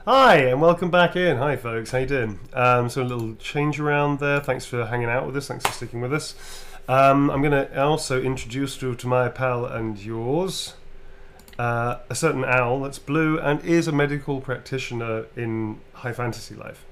Hi, and welcome back in. Hi, folks. How you doing? So a little change around there. Thanks for hanging out with us. Thanks for sticking with us. I'm going to also introduce you to my pal and yours, a certain owl that's blue and is a medical practitioner in high fantasy life.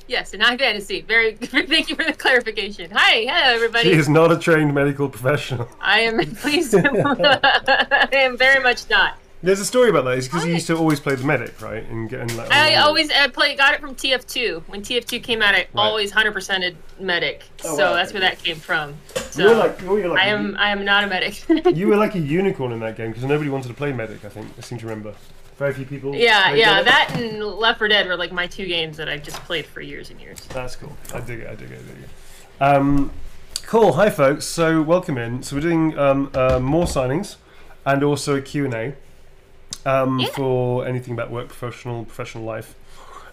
Yes, in high fantasy. Very. Thank you for the clarification. Hi, hello, everybody. She is not a trained medical professional. I am pleased. I am very much not. There's a story about that. It's because you used to always play the medic, right? And getting like. I always got it from TF2. When TF2 came out, I always 100%ed medic. Oh, so wow. that's where that came from. So you're like I am not a medic. You were like a unicorn in that game because nobody wanted to play medic. I think I seem to remember. Very few people. Yeah. That and Left 4 Dead were like my two games that I've just played for years and years. That's cool. I dig it. Cool. Hi, folks. So welcome in. So we're doing more signings and also a Q&A. For anything about work, professional life.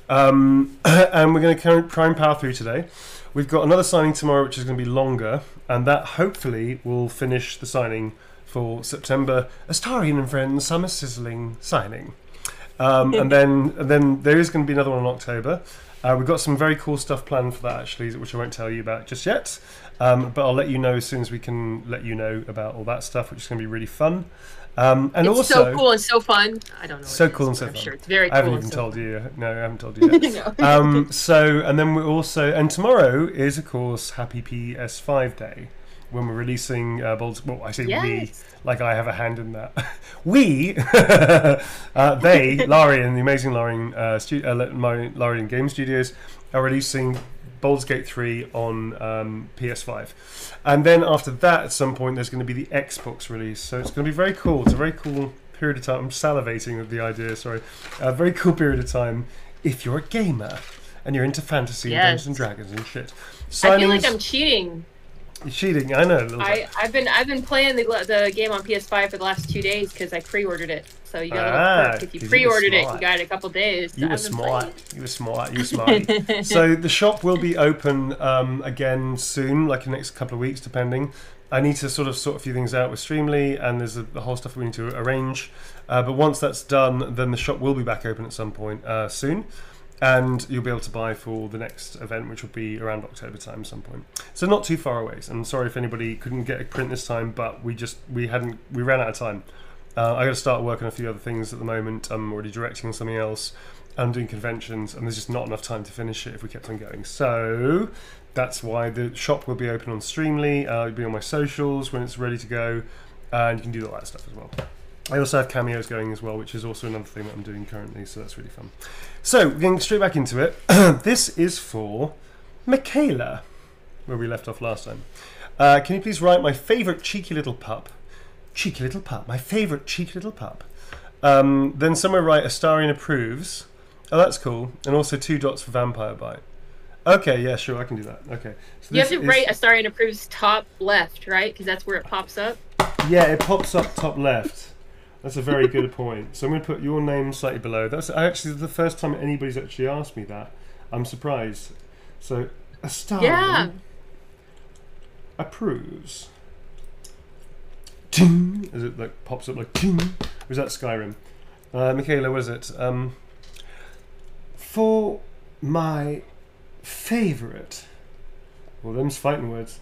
And we're going to try and power through today. We've got another signing tomorrow, which is going to be longer, and that hopefully will finish the signing for September. Astarian and Friends Summer Sizzling signing. And then there is going to be another one in October. We've got some very cool stuff planned for that, actually, which I won't tell you about just yet. But I'll let you know as soon as we can let you know about all that stuff, which is going to be really fun. And it's also, so cool and so fun. I don't know. So cool and so fun. I'm sure it's very cool. I haven't even told you. No, I haven't told you yet. And then we're also, and tomorrow is of course Happy PS5 Day, when we're releasing Bold. Well, I say we, like I have a hand in that. We, they, Larian, the amazing Larian, Larian Game Studios, are releasing Baldur's Gate 3 on PS5. And then after that, at some point, there's going to be the Xbox release. So it's going to be very cool. It's a very cool period of time. I'm salivating with the idea, sorry. A very cool period of time if you're a gamer and you're into fantasy and Dungeons and Dragons and shit. I feel like I'm cheating. You're cheating, I know. I've been playing the game on PS5 for the last 2 days because I pre-ordered it. So you got a little perk. If you pre-ordered it, you got it a couple days. You were smart. You were smart. So the shop will be open again soon, like in the next couple of weeks, depending. I need to sort a few things out with Streamily, and there's a whole stuff we need to arrange. But once that's done, then the shop will be back open at some point soon. And you'll be able to buy for the next event, which will be around October time at some point. So not too far away. I'm sorry if anybody couldn't get a print this time, but we ran out of time. I got to start working on a few other things at the moment. I'm already directing on something else. I'm doing conventions, and there's just not enough time to finish it if we kept on going. So that's why the shop will be open on Streamily. It'll be on my socials when it's ready to go, and you can do all that stuff as well. I also have cameos going as well, which is also another thing that I'm doing currently, so that's really fun. So, getting straight back into it, this is for Michaela, where we left off last time. Can you please write my favourite cheeky little pup? Cheeky little pup, my favourite cheeky little pup. Then somewhere write Astarian approves. Oh, that's cool. And also 2 dots for vampire bite. Okay, yeah, sure, I can do that. Okay. So you have to write Astarian approves top left, right? Because that's where it pops up. Yeah, it pops up top left. That's a very good point. So I'm going to put your name slightly below. That's actually the first time anybody's actually asked me that. I'm surprised. So, Astarian approves. Ting! As it like pops up like ting. Or is that Skyrim? Michaela, what is it? For my favourite. Well, them's fighting words.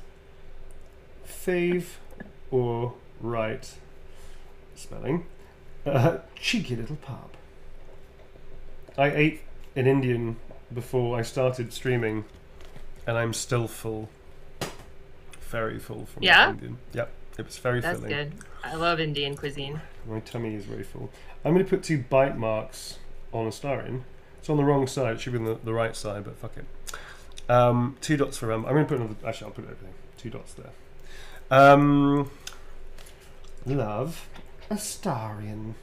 Fave or right. Spelling. Cheeky little pup. I ate an Indian before I started streaming, and I'm still full. Very full from Indian. Yep, it was very filling. That's good. I love Indian cuisine. My tummy is very full. I'm going to put 2 bite marks on Astarian. It's on the wrong side. It should be on the right side, but fuck it. 2 dots for I'm going to put another. Actually, I'll put it over there. 2 dots there. Love. Astarian.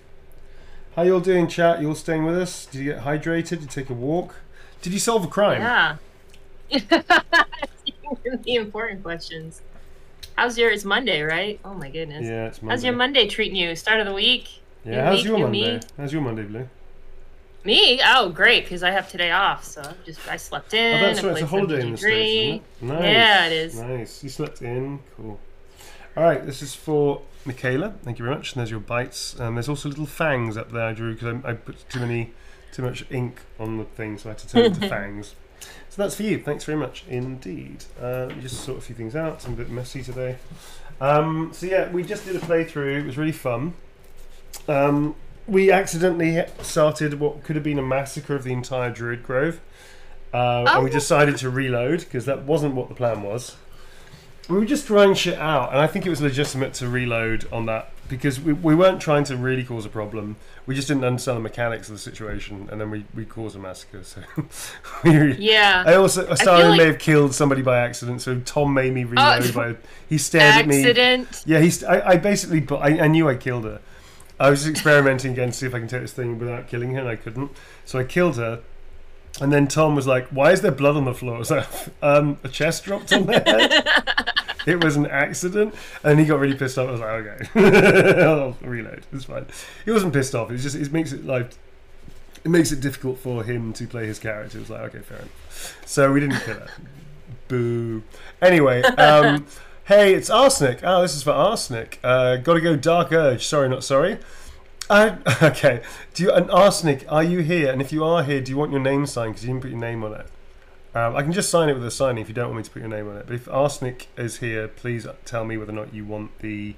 How you all doing, chat? You all staying with us? Did you get hydrated? Did you take a walk? Did you solve a crime? Yeah. The important questions. How's your? It's Monday, right? Oh my goodness. Yeah, it's Monday. How's your Monday treating you? Start of the week. Yeah. How's your Monday? How's your Monday, Blue? Me? Oh, great, because I have today off, so I slept in. Oh, that's right. It's a holiday in the States, isn't it? Nice. Yeah, it is. Nice. You slept in. Cool. All right. This is for Michaela. Thank you very much. And there's your bites. There's also little fangs up there I drew because I put too too much ink on the thing, so I had to turn it to fangs. So that's for you. Thanks very much indeed. Let me just sort a few things out. I'm a bit messy today. So yeah, we just did a playthrough. It was really fun. We accidentally started what could have been a massacre of the entire Druid Grove. And we decided to reload because that wasn't what the plan was. We were just trying shit out, and I think it was legitimate to reload on that because we weren't trying to really cause a problem. We just didn't understand the mechanics of the situation, and then we caused a massacre. So yeah. Astarion may have killed somebody by accident, so Tom made me reload. He stared at me. Accident. Yeah, I basically, I knew I killed her. I was just experimenting again to see if I can take this thing without killing her, and I couldn't. So I killed her. And then Tom was like, "Why is there blood on the floor?" I was like, "A chest dropped on their head." It was an accident, and he got really pissed off. I was like, "Okay, I'll reload. It's fine." He wasn't pissed off. It makes it difficult for him to play his character. It was like, okay, fair enough. So we didn't kill her. Boo. Anyway, hey, it's Arsenic. Oh, this is for Arsenic. Gotta go Dark Urge. Sorry, not sorry. Okay. Arsenic, are you here? And if you are here, do you want your name signed? Because you didn't put your name on it. I can just sign it with a signing if you don't want me to put your name on it. But if Arsenic is here, please tell me whether or not you want the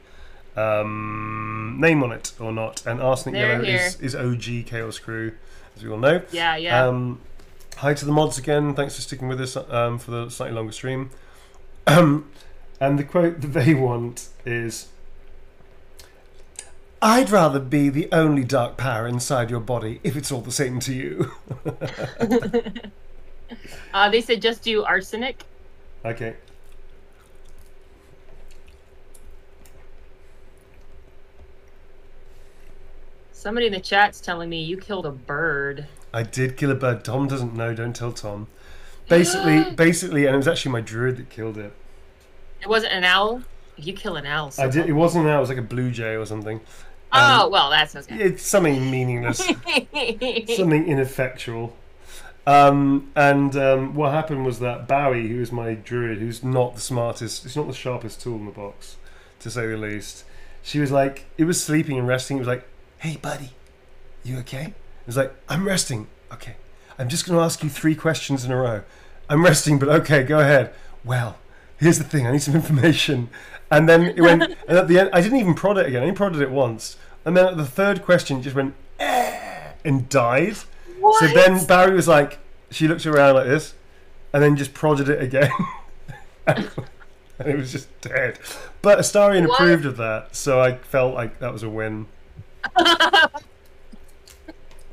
name on it or not. And Arsenic Yellow is OG Chaos Crew, as we all know. Yeah. Hi to the mods again. Thanks for sticking with us for the slightly longer stream. And the quote that they want is, "I'd rather be the only dark power inside your body if it's all the same to you." They said just do arsenic. Okay. Somebody in the chat's telling me you killed a bird. I did kill a bird. Tom doesn't know. Don't tell Tom. Basically, and it was actually my druid that killed it. It wasn't an owl? You kill an owl. So I did. It wasn't an owl. It was like a blue jay or something. Well, that's okay. It's something meaningless. Something ineffectual. What happened was that Bowie, who is my druid, who's not the smartest, it's not the sharpest tool in the box, to say the least. She was like, it was sleeping and resting. It was like, "Hey, buddy, you okay?" It was like, "I'm resting." "Okay. I'm just going to ask you 3 questions in a row." "I'm resting, but okay, go ahead." "Well, here's the thing. I need some information." And then it went, and at the end, I didn't even prod it again. I only prodded it once. And then at the 3rd question, it just went, and died. What? So then Barry was like, she looked around like this, and then just prodded it again. And it was just dead. But Astarion approved of that, so I felt like that was a win.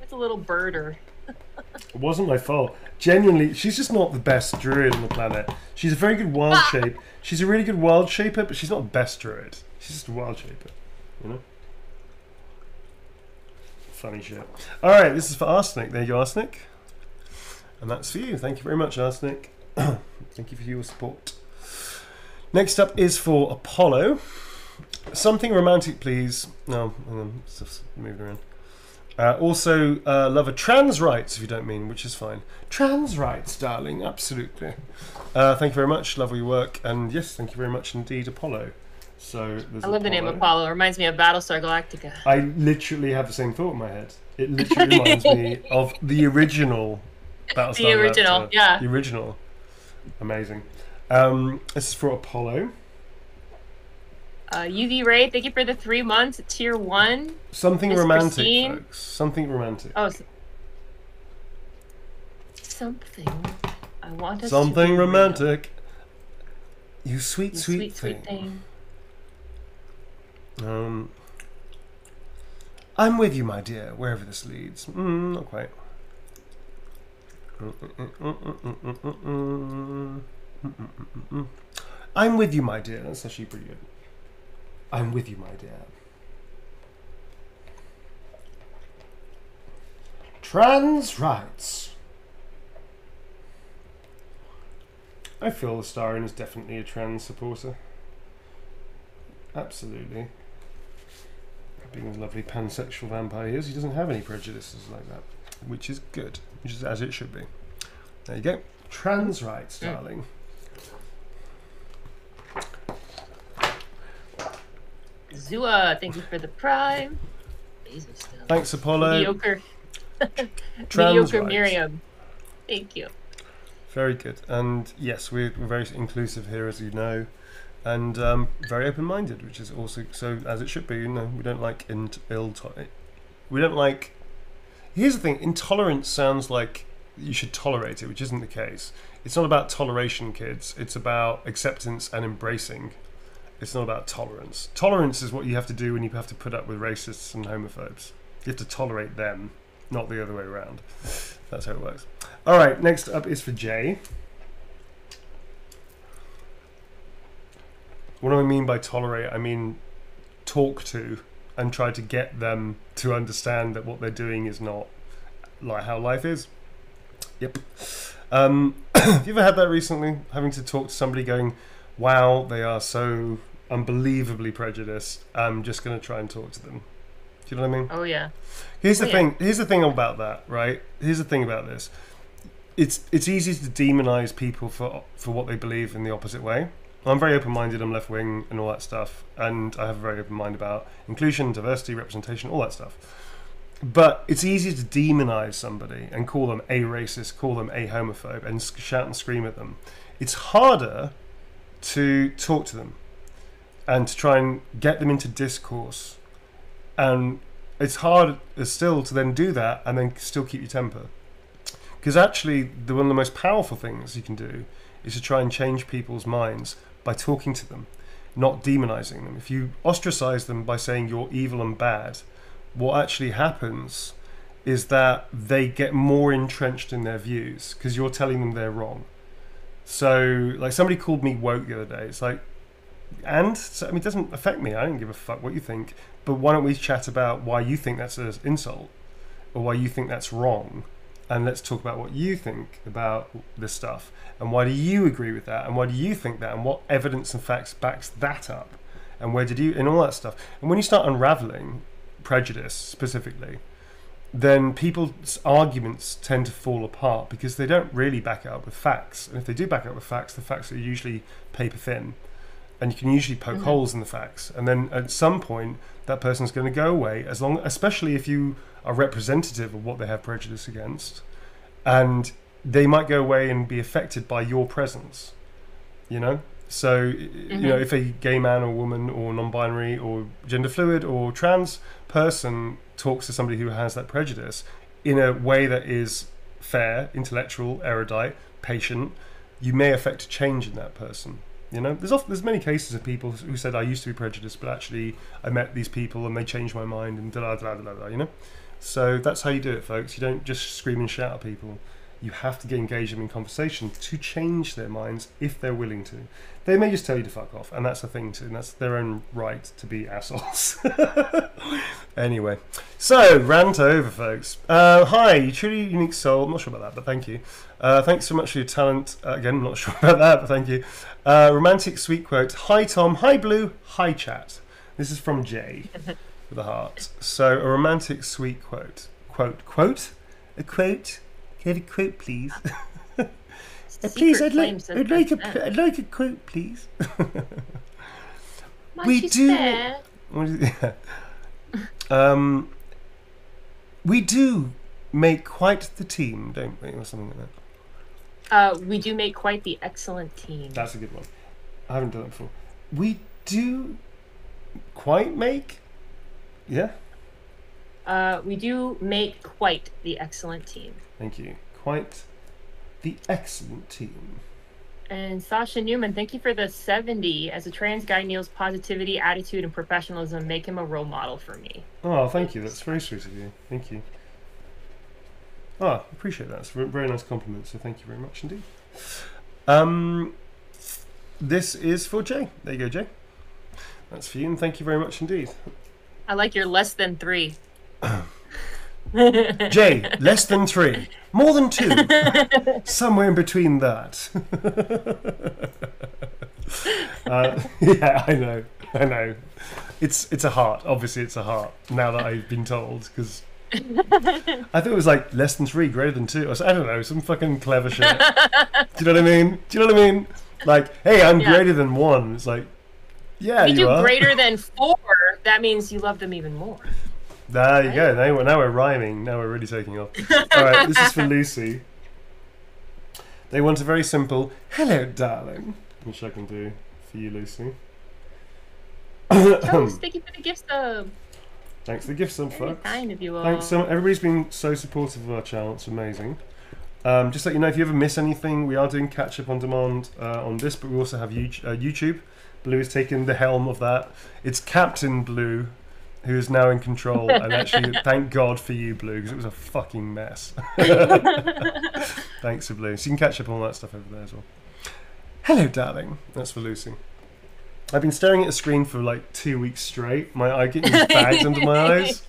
It's a little birder. It wasn't my fault. Genuinely, she's just not the best druid on the planet. She's a very good wild shape. She's a really good wild shaper, but she's not the best druid. She's just a wild shaper, you know? Funny shit. Alright, this is for Arsenic. There you go, Arsenic. And that's for you. Thank you very much, Arsenic. Thank you for your support. Next up is for Apollo. Something romantic, please. No, stuff's moving around. Also, love a trans rights, if you don't mean, which is fine. Trans rights, darling, absolutely. Thank you very much, love all your work, and yes, thank you very much indeed, Apollo. So I love the name Apollo. It reminds me of Battlestar Galactica. I literally have the same thought in my head. It literally reminds me of the original Battlestar Galactica. The original, yeah. The original. Amazing. This is for Apollo. UV Ray, thank you for the 3 months. Tier 1. Something romantic, folks. Something romantic. Oh, something. I want us something to romantic. You sweet, you sweet thing. I'm with you, my dear, wherever this leads. Not quite. I'm with you, my dear. That's actually pretty good. I'm with you, my dear. Trans rights. I feel Astarion is definitely a trans supporter. Absolutely. Being a lovely pansexual vampire he is, he doesn't have any prejudices like that, which is good, which is as it should be. There you go. Trans rights, darling. Zua, thank you for the prime. Thanks, Apollo. Mediocre. Trans Mediocre rights. Miriam. Thank you. Very good. And yes, we're very inclusive here, as you know, and very open-minded, which is also so as it should be. You know, we don't like we don't like. Here's the thing: intolerance sounds like you should tolerate it, which isn't the case. It's not about toleration, kids. It's about acceptance and embracing. It's not about tolerance. Tolerance is what you have to do when you have to put up with racists and homophobes. You have to tolerate them, not the other way around. That's how it works. All right, next up is for Jay. What do I mean by tolerate? I mean talk to and try to get them to understand that what they're doing is not like how life is. Yep. Have you ever had that recently? Having to talk to somebody going, wow, they are so unbelievably prejudiced. I'm just going to try and talk to them. Do you know what I mean? Oh, yeah. Here's the thing. Here's the thing about that, right? Here's the thing about this. It's easy to demonize people for what they believe in the opposite way. I'm very open-minded. I'm left-wing and all that stuff. And I have a very open mind about inclusion, diversity, representation, all that stuff. But it's easy to demonize somebody and call them a racist, call them a homophobe, and shout and scream at them. It's harder to talk to them and to try and get them into discourse. And it's hard still to then do that and then still keep your temper. Because actually, one of the most powerful things you can do is to try and change people's minds by talking to them, not demonizing them. If you ostracize them by saying you're evil and bad, what actually happens is that they get more entrenched in their views because you're telling them they're wrong. So, like, somebody called me woke the other day. It's like, and? So, I mean, it doesn't affect me. I don't give a fuck what you think. But why don't we chat about why you think that's an insult or why you think that's wrong? And let's talk about what you think about this stuff. And why do you agree with that? And why do you think that? And what evidence and facts backs that up? And where did you... and all that stuff. And when you start unraveling prejudice specifically, then people's arguments tend to fall apart because they don't really back it up with facts. And if they do back it up with facts, the facts are usually paper thin. And you can usually poke holes in the facts. And then at some point, that person's going to go away, especially if you are representative of what they have prejudice against. And they might go away and be affected by your presence, you know? So, you know, if a gay man or woman or non-binary or gender fluid or trans person talks to somebody who has that prejudice in a way that is fair, intellectual, erudite, patient, you may affect change in that person. You know, there's many cases of people who said I used to be prejudiced, but actually I met these people and they changed my mind and da-da-da-da-da, you know? So that's how you do it, folks. You don't just scream and shout at people. You have to engage them in conversation to change their minds if they're willing to. They may just tell you to fuck off, and that's the thing too, and that's their own right to be assholes. Anyway, so rant over, folks. Hi, you truly unique soul. I'm not sure about that, but thank you. Thanks so much for your talent. Again, I'm not sure about that, but thank you. Romantic sweet quote. Hi Tom, hi Blue, hi chat. This is from Jay with a heart. So a romantic sweet quote. Quote? A quote? Can I have a quote, please? Please, I'd like a quote, please. We do. We do make quite the team, don't we, or something like that. We do make quite the excellent team. That's a good one. I haven't done that before. We do quite make. Yeah. We do make quite the excellent team. Thank you. Quite the excellent team. And Sasha Newman, thank you for the 70. As a trans guy, Neil's positivity, attitude, and professionalism make him a role model for me. Oh, thank you. That's very sweet of you. Thank you. Oh, appreciate that. It's a very nice compliment, so thank you very much indeed. This is for Jay. There you go, Jay. That's for you, and thank you very much indeed. I like your less than 3. Jay, less than 3. More than 2. Somewhere in between that. Yeah, I know. It's a heart. Obviously, it's a heart. Now that I've been told, because I thought it was like less than 3, greater than 2. I don't know, some fucking clever shit. Do you know what I mean? Like, hey, I'm greater than 1. It's like, yeah, you do greater than 4. That means you love them even more. There you go. Now we're rhyming. Now we're really taking off. All right, this is for Lucy. They want a very simple "Hello, darling," which I can do for you, Lucy. Oh, thank you for the gift sub. Thanks for the gift sub, folks. Kind of you all. Thanks so much. Everybody's been so supportive of our channel. It's amazing. Just to let you know, if you ever miss anything, we are doing catch up on demand on this, but we also have YouTube. Blue has taken the helm of that. It's Captain Blue who is now in control, and actually, thank God for you, Blue, because it was a fucking mess. Thanks to Blue. So you can catch up on all that stuff over there as well. Hello, darling. That's for Lucy. I've been staring at a screen for like 2 weeks straight. I get these bags under my eyes.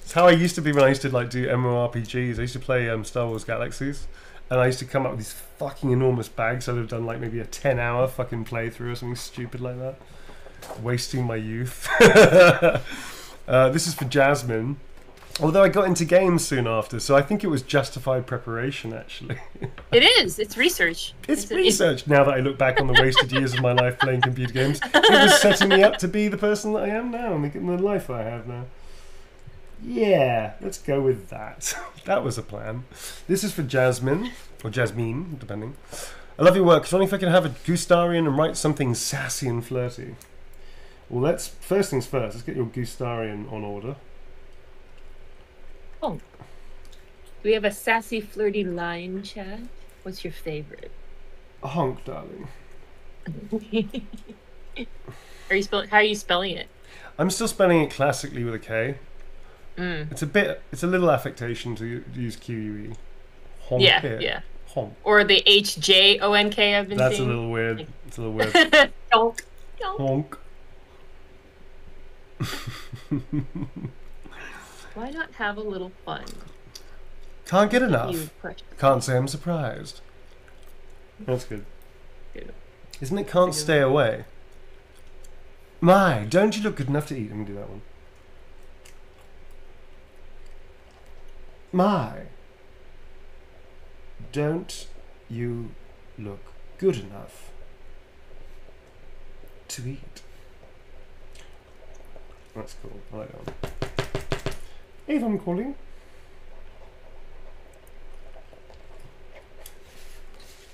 It's how I used to be when I used to like do MMORPGs. I used to play Star Wars Galaxies, and I used to come up with these fucking enormous bags. I'd have done like maybe a 10-hour fucking playthrough or something stupid like that. Wasting my youth. This is for Jasmine. Although I got into games soon after, so I think it was justified preparation, actually. It is. It's research. It's research. Now that I look back on the wasted years of my life playing computer games, it was setting me up to be the person that I am now and the life I have now. Yeah, let's go with that. That was a plan. This is for Jasmine, or Jasmine, depending. I love your work. It's only if I can have a Gustarian and write something sassy and flirty. Well, first things first. Let's get your Gustarian on order. Oh. Do we have a sassy, flirty line, Chad? What's your favorite? A honk, darling. How are you spelling it? I'm still spelling it classically with a K. Mm. It's a little affectation to use QUE. Honk. Yeah. Honk. Or the HJONK I've been That's seeing. a little weird. It's a little weird. Honk. Honk. Why not have a little fun? Can't get enough. Can't say I'm surprised. That's good. Isn't it can't stay away? My, don't you look good enough to eat? Let me do that one. My, don't you look good enough to eat? That's cool. I like that one. Avon calling.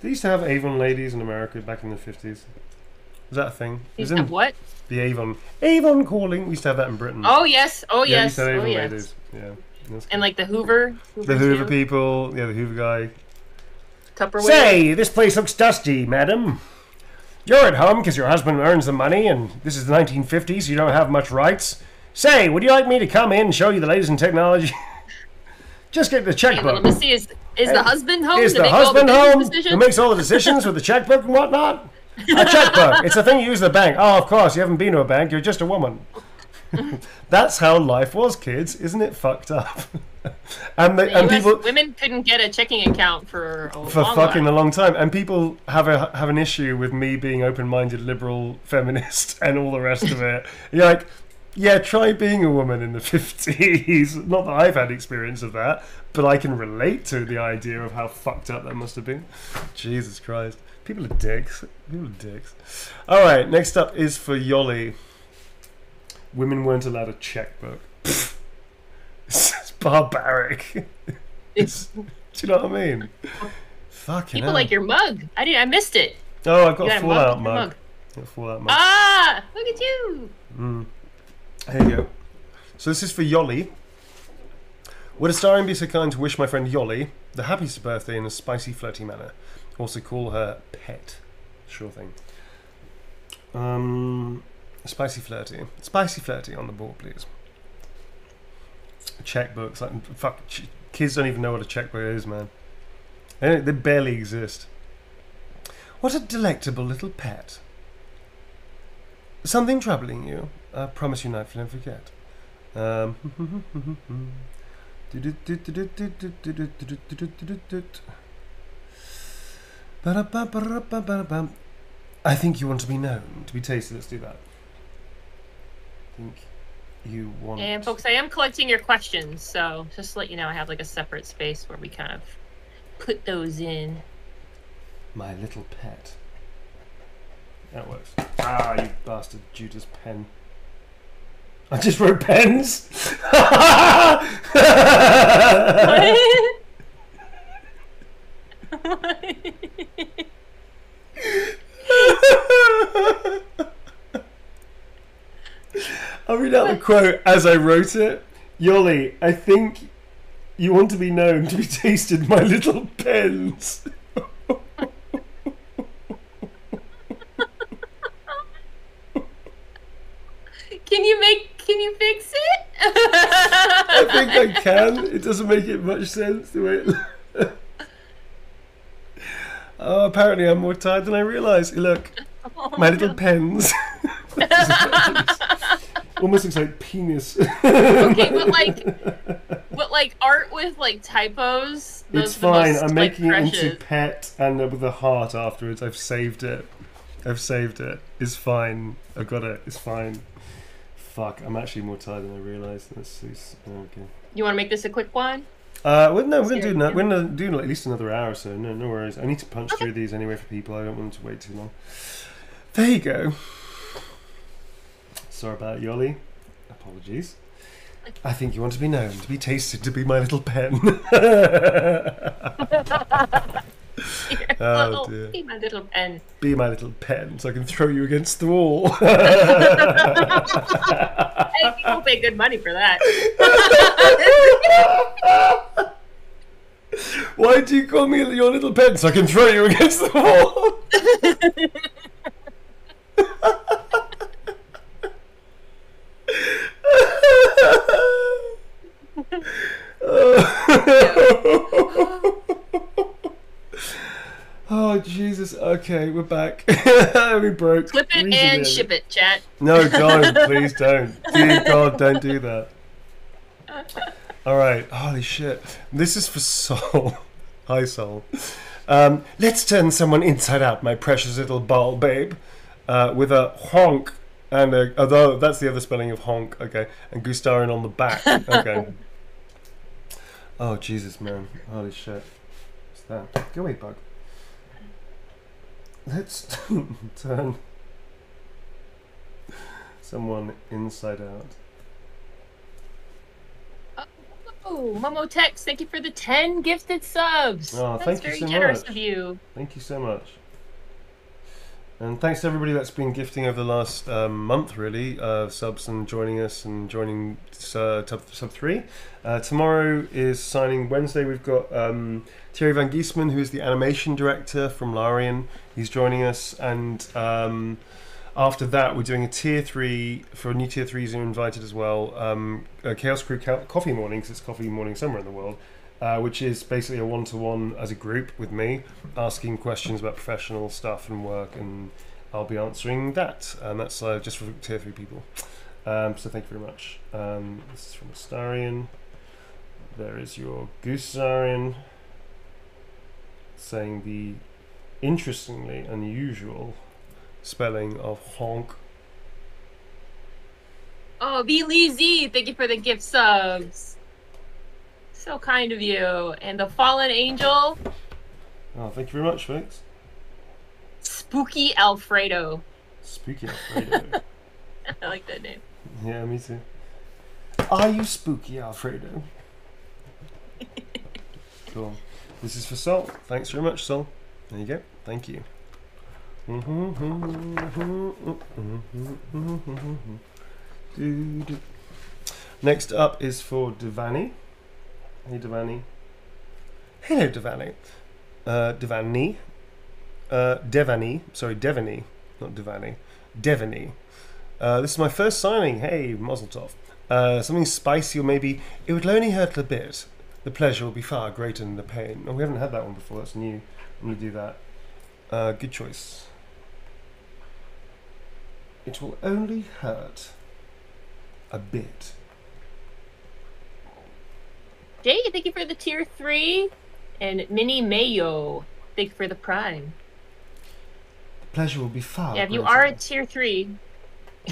They used to have Avon ladies in America back in the 50s. Is that a thing? What? The Avon calling. We used to have that in Britain. Oh yes. Oh yeah, yes. We used to have Avon ladies. Yeah. And like the Hoover people. Yeah, the Hoover guy. Tupperware. Say, this place looks dusty, madam. You're at home because your husband earns the money, and this is the 1950s, so you don't have much rights. Say, would you like me to come in and show you the latest in technology? Just get the checkbook. Let me see. Is the husband home? Is the husband home who makes all the decisions with the checkbook and whatnot? A checkbook. It's the thing you use at the bank. Oh, of course, you haven't been to a bank. You're just a woman. That's how life was, kids. Isn't it fucked up? and people, women couldn't get a checking account for a long time. And people have an issue with me being open-minded, liberal, feminist, and all the rest of it. You're like, yeah, try being a woman in the 50s. Not that I've had experience of that, but I can relate to the idea of how fucked up that must have been. Jesus Christ. People are dicks. All right, next up is for Yoli. Women weren't allowed a checkbook. It's barbaric. Do you know what I mean? Fucking people hell. Like your mug. I missed it. Oh, I've got a Fallout mug. Ah, look at you. There you go. So this is for Yoli. Would a starring be so kind to wish my friend Yoli the happiest birthday in a spicy, flirty manner? Also call her pet. Sure thing. Spicy flirty on the board, please. Checkbooks, like fuck, kids don't even know what a checkbook is, man. They barely exist. What a delectable little pet. Something troubling you? I promise you, Nightfall, don't forget. I think you want to be known, to be tasted. Let's do that. I think you want... And folks, I am collecting your questions, so just to let you know, I have like a separate space where we kind of put those in. My little pet. That works. Ah, you bastard, Judah's pen. I just wrote pens. I'll read out the quote as I wrote it. Yoli, I think you want to be known to be tasted my little pens. Can you fix it? I think I can. It doesn't make it much sense the way it Oh, apparently I'm more tired than I realise. Look, my little pens. Almost looks like penis. Okay, but like art with like typos. It's fine. I'm making it into pet and with a heart afterwards. I've saved it. It's fine. I've got it. It's fine. Fuck, I'm actually more tired than I realised. Okay. You want to make this a quick one? Well, no, we're gonna do that. We're gonna do at least another hour or so. No worries. I need to punch through these anyway for people. I don't want them to wait too long. There you go. Sorry about it, Yoli. Apologies. I think you want to be known, to be tasted, to be my little pen. Oh dear. Be my little pen. Be my little pen, so I can throw you against the wall. Hey, people pay good money for that. Why do you call me your little pen, so I can throw you against the wall? Oh Jesus! Okay, we're back. We broke. Clip it and ship it, chat. No, don't. Please don't. Dear God, don't do that. All right. Holy shit! This is for Sol. Hi, Sol. Let's turn someone inside out, my precious little ball babe, with a honk and a. Although that's the other spelling of honk. Okay, and Gustarin on the back. Okay. Oh Jesus, man! Holy shit! What's that? Go away, bug. Let's turn someone inside out. Oh, Momo Tex, thank you for the 10 gifted subs. Oh, That's thank you so much. very generous of you. Thank you so much. And thanks to everybody that's been gifting over the last month, really, subs and joining us and joining sub 3. Tomorrow is signing. Wednesday we've got Thierry Van Giesman, who is the animation director from Larian. He's joining us, and after that we're doing a tier 3 for new tier 3s. Are invited as well. Chaos Crew Coffee Morning, because it's coffee morning somewhere in the world. Which is basically a one-to-one as a group with me, asking questions about professional stuff and work, and I'll be answering that. And that's just for tier 3 people. So thank you very much. This is from Astarian. There is your Goosarian saying the interestingly unusual spelling of honk. Oh, B. Lee Z, thank you for the gift subs. So kind of you. And the Fallen Angel. Oh, thank you very much, folks. Spooky Alfredo. Spooky Alfredo. I like that name. Yeah, me too. Are you spooky, Alfredo? Cool. This is for Sol. Thanks very much, Sol. There you go. Thank you. Next up is for Devani. Hey Devani. Hello Devani. Devani. Devani. Sorry, Devani. Not Devani. Devani. This is my first signing. Hey, Mazel Tov. Something spicy, or maybe it would only hurt a bit. The pleasure will be far greater than the pain. Oh, we haven't had that one before. That's new. I'm going to do that. Good choice. It will only hurt a bit. Jay, thank you for the tier 3. And Minnie Mayo, thank you for the prime. The pleasure will be far if you are a tier 3,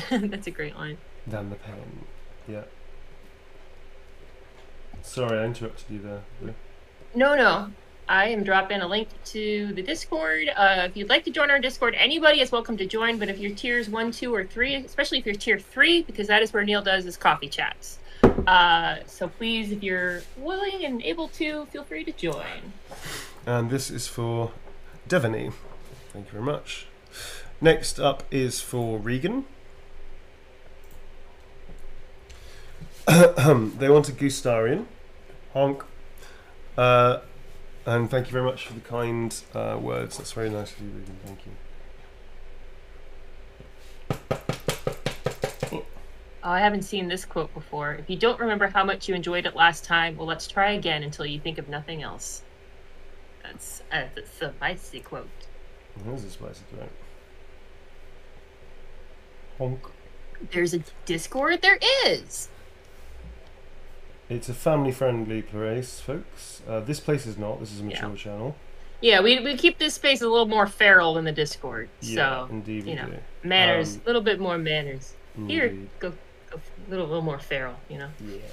that's a great line. Than the pain. Yeah. Sorry, I interrupted you there. No. I am dropping a link to the Discord. If you'd like to join our Discord, anybody is welcome to join. But if you're tiers 1, 2, or 3, especially if you're tier 3, because that is where Neil does his coffee chats. So please, if you're willing and able to, feel free to join. And this is for Devaney. Thank you very much. Next up is for Regan. They want a Gustarian. Honk. And thank you very much for the kind words. That's very nice of you, Regan. Thank you. Oh, I haven't seen this quote before. If you don't remember how much you enjoyed it last time, well, let's try again until you think of nothing else. That's a spicy quote. That is a spicy quote. Honk. There's a Discord? There is! It's a family-friendly place, folks. This place is not. This is a mature channel. Yeah, we keep this space a little more feral than the Discord. Yeah, so, indeed we do. Manners, a little bit more manners. Indeed. Here, go a little more feral, Yeah.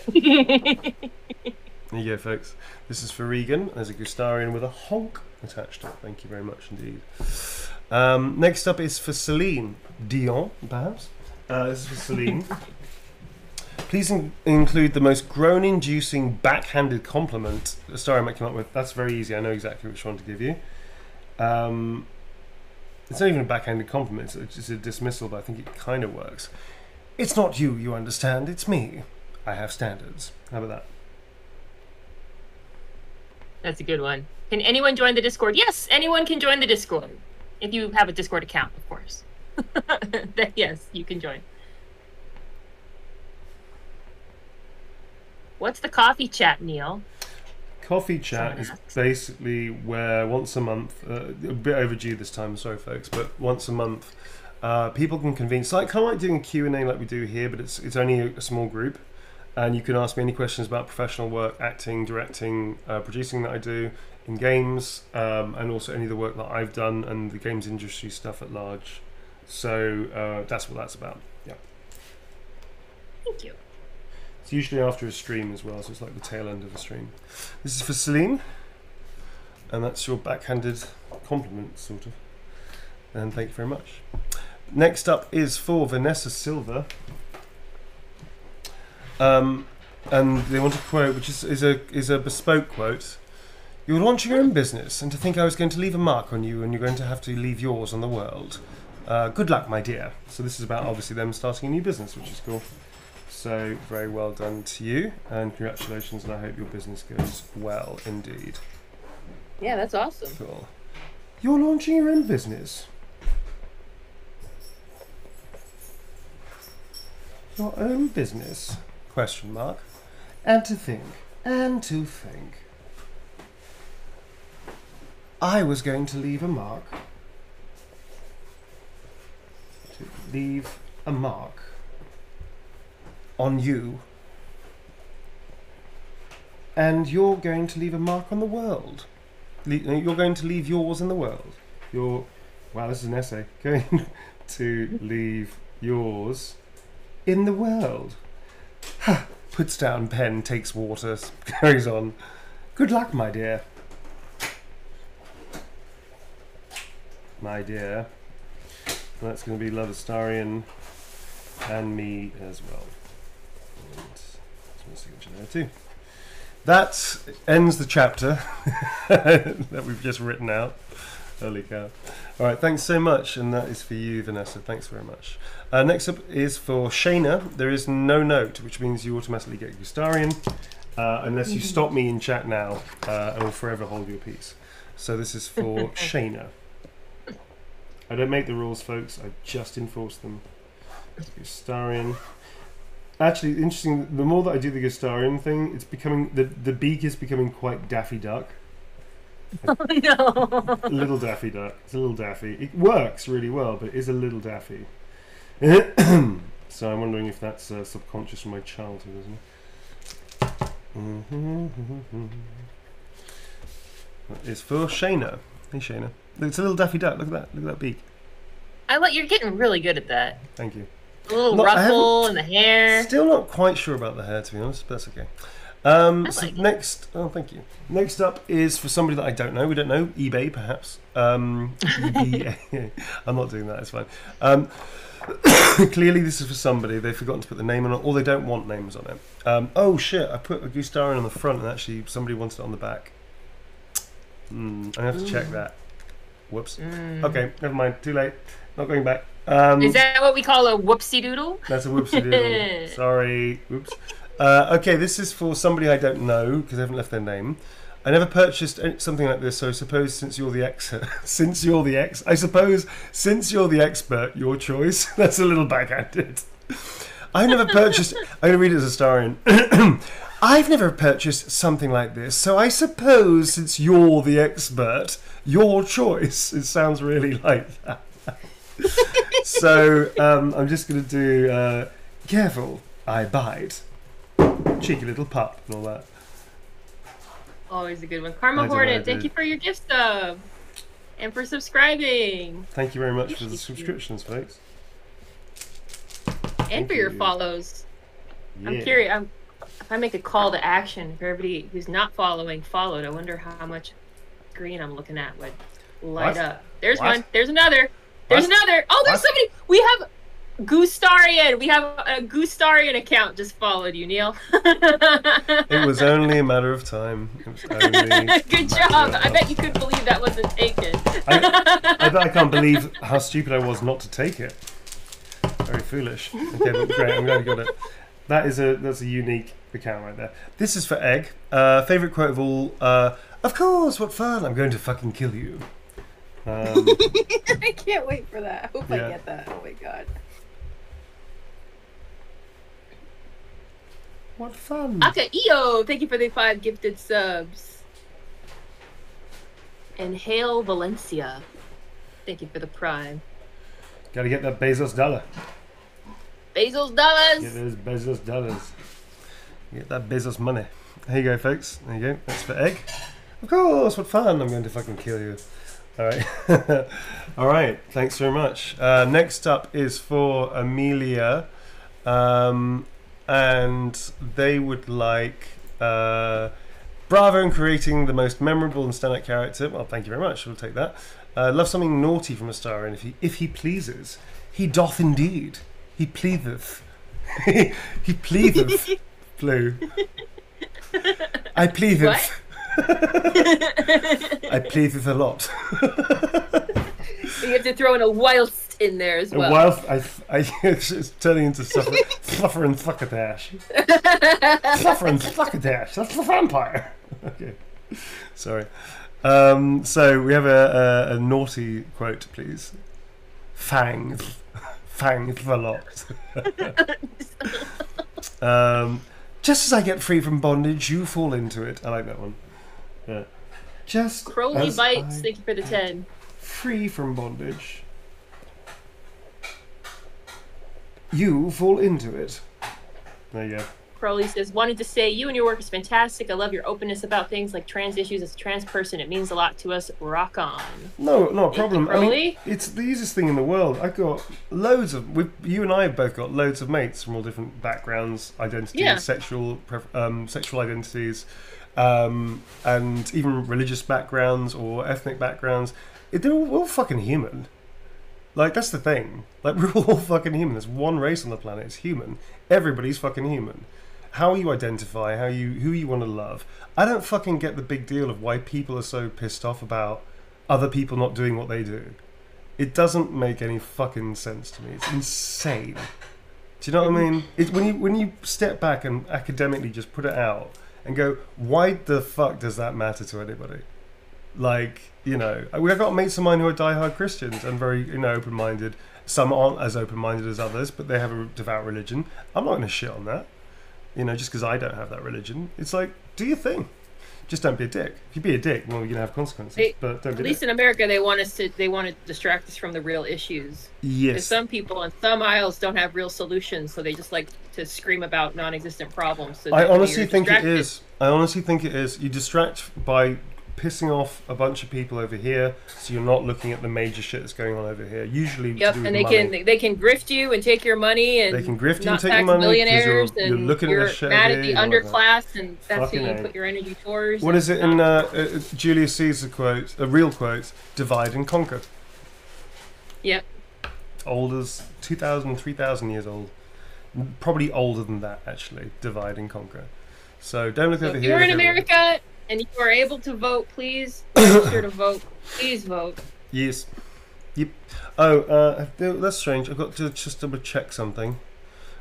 There you go, folks. This is for Regan. There's a Gustarian with a honk attached to it. Thank you very much indeed. Next up is for Celine Dion, perhaps. This is for Celine. Please include the most groan-inducing backhanded compliment a story I might come up with. That's very easy. I know exactly which one to give you. It's not even a backhanded compliment. It's just a dismissal, but I think it kind of works. It's not you, you understand. It's me. I have standards. How about that? That's a good one. Can anyone join the Discord? Yes, anyone can join the Discord. If you have a Discord account, of course. Yes, you can join. What's the coffee chat, Neil? Coffee chat is basically where once a month, a bit overdue this time, sorry folks, but once a month, people can convene. It's like kind of like doing a Q&A like we do here, but it's only a small group, and you can ask me any questions about professional work, acting, directing, producing that I do in games, and also any of the work that I've done and the games industry stuff at large. So that's what that's about. Yeah. Thank you. It's usually after a stream as well, so it's like the tail end of the stream. This is for Celine, and that's your backhanded compliment, sort of. And thank you very much. Next up is for Vanessa Silva. And they want a quote, which is a bespoke quote. You're launching your own business, and to think I was going to leave a mark on you, and you're going to have to leave yours on the world. Good luck, my dear. So this is about, obviously, them starting a new business, which is cool. So, very well done to you, and congratulations, and I hope your business goes well indeed. Yeah, that's awesome. Cool. You're launching your own business. Your own business? Question mark. And to think. I was going to leave a mark. To leave a mark on you, and you're going to leave a mark on the world. You're going to leave yours in the world. Wow, this is an essay. Going to leave yours in the world. Puts down pen, takes water, carries on. Good luck, my dear. My dear. That's going to be Love Astarian and me as well. My signature there too. That ends the chapter that we've just written out. Holy cow. Alright, thanks so much, and that is for you, Vanessa. Thanks very much. Next up is for Shayna. There is no note, which means you automatically get Gustarian, unless you stop me in chat now, and will forever hold your peace. So this is for Shayna. I don't make the rules, folks. I just enforce them. Gustarian. Actually, interesting. The more that I do the Gustarian thing, it's becoming the beak is becoming quite Daffy Duck. Oh no! Little Daffy Duck. It's a little Daffy. It works really well, but it is a little Daffy. So I'm wondering if that's subconscious from my childhood, isn't it? That is for Shayna. Hey Shayna. It's a little Daffy Duck. Look at that. Look at that beak. You're getting really good at that. Thank you. A little ruffle in the hair. Still not quite sure about the hair, to be honest, but that's okay. like it. Next, oh, thank you. Next up is for somebody that I don't know. We don't know. eBay, perhaps. eBay. I'm not doing that. It's fine. Clearly, this is for somebody. They've forgotten to put the name on it, or they don't want names on it. Oh shit! I put a Gustarian on the front, and actually somebody wanted it on the back. I have to check that. Whoops. Okay, never mind. Too late. Not going back. Is that what we call a whoopsie doodle? That's a whoopsie doodle. Sorry. Oops. Okay, this is for somebody I don't know because they haven't left their name. I never purchased something like this, so I suppose since you're the expert, your choice. That's a little backhanded. I've never purchased. I'm going to read it as a Starian. I've never purchased something like this, so I suppose since you're the expert, your choice. It sounds really like that. So I'm just going to do careful, I bite. Cheeky little pup and all that. Always a good one. Karma Hornet, thank you for your gift sub. And for subscribing. Thank you very much for the subscriptions, folks. And for your follows. Yeah. I'm curious. If I make a call to action for everybody who's not following, followed, I wonder how much screen I'm looking at would light up. There's one. There's another. There's another. Oh, there's somebody. We have Gustarian. We have a Gustarian account just followed you, Neil. It was only a matter of time. Good job. I bet you couldn't believe that wasn't taken. I bet I can't believe how stupid I was not to take it. Very foolish. Okay, but great. I'm glad you got it. That's a unique account right there. This is for Egg. Favorite quote of all. Of course. What fun! I'm going to fucking kill you. I can't wait for that. I hope I get that. Oh my god. What fun! Aka-io, thank you for the 5 gifted subs. And Hail Valencia, thank you for the prime. Gotta get that Bezos dollar. Bezos dollars! Get those Bezos dollars. Get that Bezos money. Here you go, folks. There you go. That's for Egg. Of course, what fun! I'm going to fucking kill you. Alright. Alright, thanks very much. Next up is for Amelia. And they would like bravo in creating the most memorable and standout character. Well, thank you very much. We'll take that. Love something naughty from a star, and if he pleases, he doth indeed. He pleadeth. He pleadeth. Blue. I pleadeth. I pleadeth a lot. You have to throw in a whilst in there as well. Whilst it's turning into fluffer and fuckadash. Fluffer and fuckadash. That's the vampire. Okay, sorry. So we have a naughty quote, please. Fangs a lot. Just as I get free from bondage, you fall into it. I like that one. Yeah. Just Crowley Bites, thank you for the 10. Free from bondage, you fall into it. There you go. Crowley says, wanted to say you and your work is fantastic. I love your openness about things like trans issues. As a trans person, it means a lot to us. Rock on. No, not a problem. Crowley? I mean, it's the easiest thing in the world. I've got loads of. You and I have both got loads of mates from all different backgrounds, identities, sexual identities, and even religious backgrounds or ethnic backgrounds. They're all fucking human. Like, that's the thing. Like, we're all fucking human. There's one race on the planet. It's human. Everybody's fucking human. How you identify, who you want to love. I don't fucking get the big deal of why people are so pissed off about other people not doing what they do. It doesn't make any fucking sense to me. It's insane. Do you know what I mean? It's when you step back and academically just put it out and go, why the fuck does that matter to anybody? Like, I've got mates of mine who are diehard Christians and very, open-minded. Some aren't as open-minded as others, but they have a devout religion. I'm not going to shit on that, just because I don't have that religion. It's like, do your thing. Just don't be a dick. If you be a dick, well, you're going to have consequences. But don't be at least in America, they want to distract us from the real issues. Yes. Because some people in some aisles don't have real solutions, so they just like to scream about non-existent problems. So I honestly think it is. You distract by pissing off a bunch of people over here, so you're not looking at the major shit that's going on over here. Usually, yep, and they can grift you and take your money, and they can grift you and not take your tax money millionaires, you're and looking you're at the shit mad here, at the you know, underclass, and that's who you Fucking put your energy towards. What is it in Julius Caesar quote? A real quote: "Divide and conquer." Yep. Old as 2,000, 3,000 years old. Probably older than that, actually. Divide and conquer. So don't look over if here. you're in America and you are able to vote, please register to vote. Please vote. Yes. Yep. Oh, that's strange. I've got to just double check something.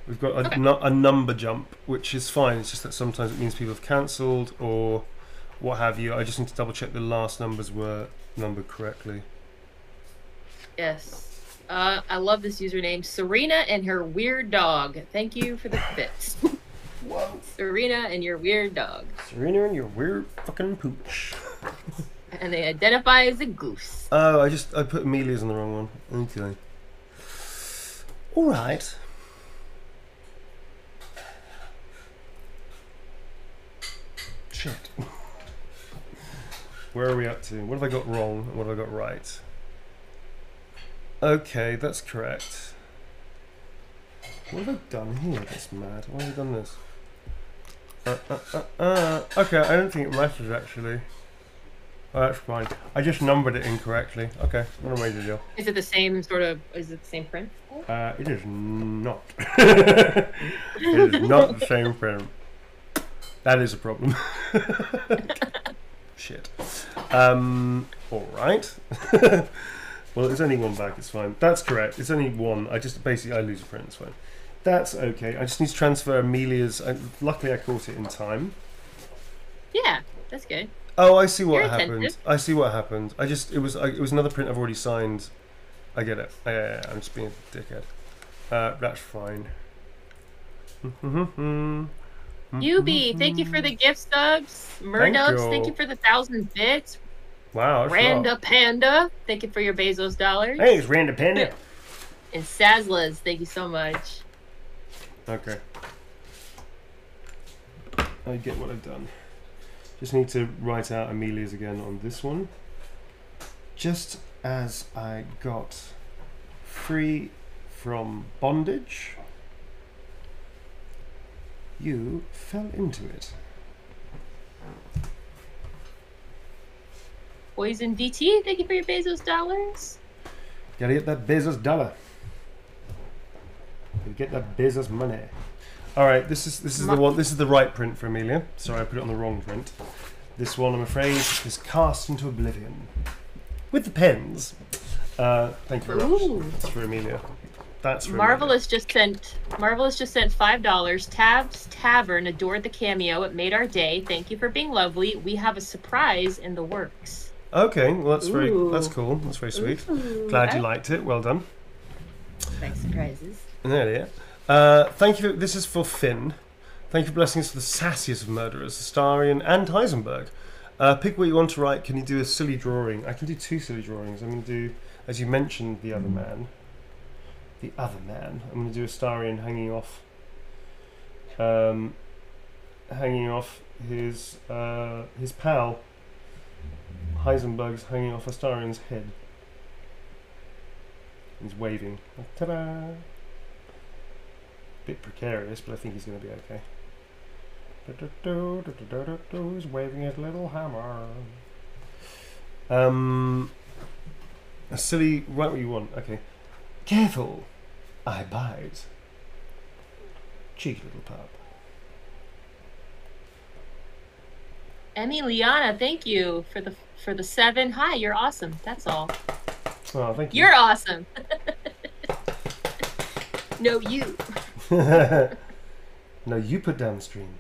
We've got a number jump, which is fine. It's just that sometimes it means people have cancelled or what have you. I just need to double check the last numbers were numbered correctly. Yes. I love this username, Serena and her weird dog. Thank you for the bits. Whoa. Serena and your weird dog. Serena and your weird fucking pooch. And they identify as a goose. Oh, I put Amelia's on the wrong one. Okay. Alright. Shit. Where are we up to? What have I got wrong and what have I got right? Okay, that's correct. What have I done here? That's mad. Why have I done this? Okay, I don't think it matters actually. Oh, that's fine. I just numbered it incorrectly. Okay, not a major deal. Is it the same sort of? Is it the same print? It is not. It is not the same print. That is a problem. Shit. Alright. Well, there's only one back, it's fine. That's correct. It's only one. I lose a print, it's fine. That's okay. I just need to transfer Amelia's. Luckily, I caught it in time. Yeah, that's good. Oh, I see what happened. Attentive. I see what happened. It was another print I've already signed. I get it. Yeah, I'm just being a dickhead. That's fine. UB, thank you for the gift subs. Murdubs, thank you for the 1,000 bits. Wow. Randa Panda, thank you for your Bezos dollars. Hey, it's Randa Panda. And Sazlas, thank you so much. Okay. I get what I've done. Just need to write out Amelia's again on this one. Just as I got free from bondage, you fell into it. Poison DT, thank you for your Bezos dollars. Gotta get that Bezos dollar. Gotta get that Bezos money. All right, this is the one. This is the right print for Amelia. Sorry, I put it on the wrong print. This one, I'm afraid, is cast into oblivion with the pens. Thank you very much. That's for Amelia. That's for Marvelous Amelia. just sent $5. Tabs Tavern adored the cameo. It made our day. Thank you for being lovely. We have a surprise in the works. Okay, well that's cool. That's very sweet. Glad you liked it. Well done. Nice surprises. There it is. Thank you. This is for Finn. Thank you for blessing us with the sassiest of murderers, Astarion and Heisenberg. Pick what you want to write. Can you do a silly drawing? I can do 2 silly drawings. I'm going to do, as you mentioned, the other man. The other man. I'm going to do Astarion hanging off his pal. Heisenberg's hanging off Astarion's head. He's waving. Ta-da! Bit precarious, but I think he's going to be okay. He's waving his little hammer. A silly. Write what you want. Okay. Careful, I bite. Cheeky little pup. Emiliana, thank you for the 7. Hi, you're awesome. That's all. Oh, thank you. You're awesome. No, you. No, you put down the stream.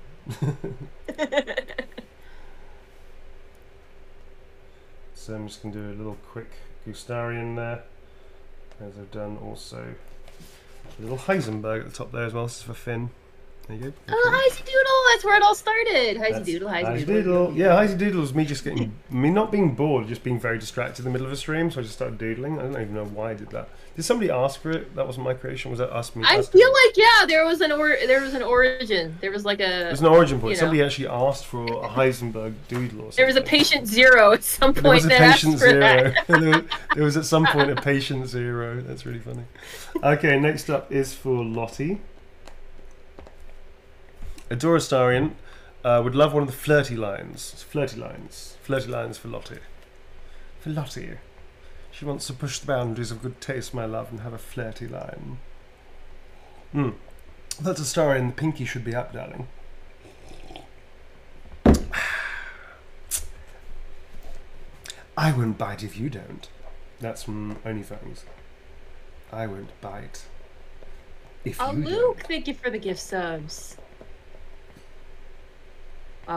So I'm just going to do a little quick Gustarian there, as I've done also a little Heisenberg at the top there as well. This is for Finn. There you go. Oh, Heisy Doodle! That's where it all started. Heisy Doodle, Heisy Doodle. Yeah, Heisy Doodle was me just me not being bored, just being very distracted in the middle of a stream, so I just started doodling. I don't even know why I did that. Did somebody ask for it? That wasn't my creation. Was that us? I feel like there was an origin. There was like There's an origin point. Somebody actually asked for a Heisenberg doodle or something. There was a patient zero at some point. There was a patient zero. There was at some point a patient zero. That's really funny. Okay, next up is for Lottie. Adora Starian would love one of the flirty lines. Flirty lines for Lottie. For Lottie. She wants to push the boundaries of good taste, my love, and have a flirty line. That's a Starian. The pinky should be up, darling. I won't bite if you don't. That's from OnlyFans. I won't bite if you don't. Luke, thank you for the gift subs.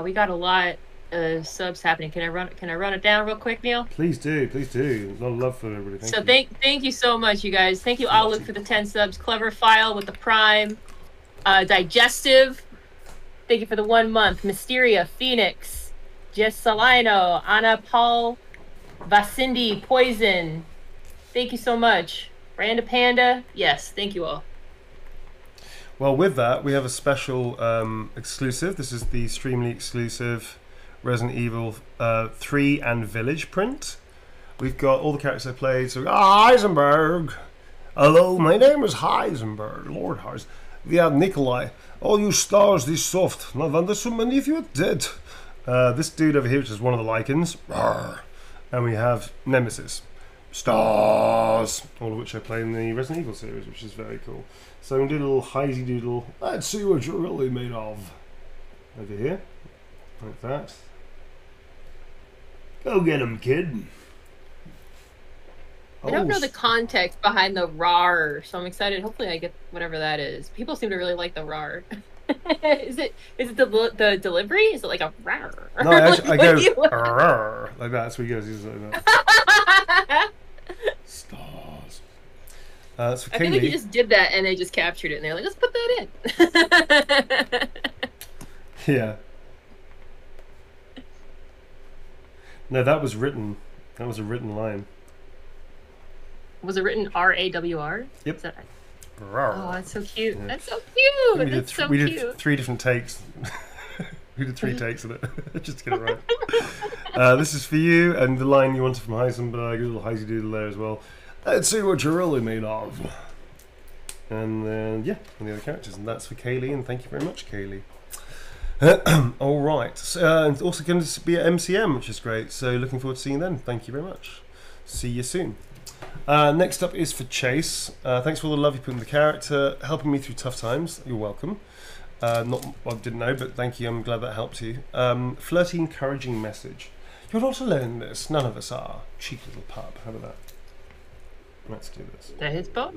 We got a lot of subs happening. Can I run it down real quick, Neil? Please do. A lot of love for everybody. Thank you so much, you guys. Thank you, Luke, for the 10 subs. Clever File with the Prime. Digestive. Thank you for the 1 month. Mysteria, Phoenix, Jess Salino, Anna Paul, Vasindi, Poison. Thank you so much. Randa Panda. Yes, thank you all. Well, with that, we have a special exclusive. This is the Streamily exclusive Resident Evil 3 and Village print. We've got all the characters I played. So, Heisenberg. Hello, my name is Heisenberg. Lord Heisenberg. We have Nikolai. All you stars, this soft. No wonder so many of you are dead. This dude over here, which is one of the Lycans. And we have Nemesis. Stars. All of which I play in the Resident Evil series, which is very cool. So I'm going to do a little Heisy Doodle. Let's see what you're really made of. Over here. Like that. Go get him, kid. I don't know the context behind the RAR, so I'm excited. Hopefully I get whatever that is. People seem to really like the RAR. Is it the delivery? Is it like a RAR? No, I go RAR, like that. That's what he goes. He's like that. Stars. That's for I feel like you just did that and they just captured it and they're like, let's put that in. Yeah. No, that was written. That was a written line. Was it written RAWR? Yep. Oh, that's so cute. Yeah. That's so cute. We did 3 different takes. We did 3 takes of it just to get it right. This is for you, and the line you wanted from Heisenberg, a little Heisy Doodle there as well. Let's see what you're really made of. And then, yeah, and the other characters. And that's for Kaylee, and thank you very much, Kaylee. All right. And also going to be at MCM, which is great. So looking forward to seeing you then. Thank you very much. See you soon. Next up is for Chase. Thanks for all the love you put in the character, helping me through tough times. You're welcome. I didn't know, but thank you. I'm glad that helped you. Flirty, encouraging message. You're not alone in this. None of us are. Cheeky little pup. How about that? Let's do this. That hits both.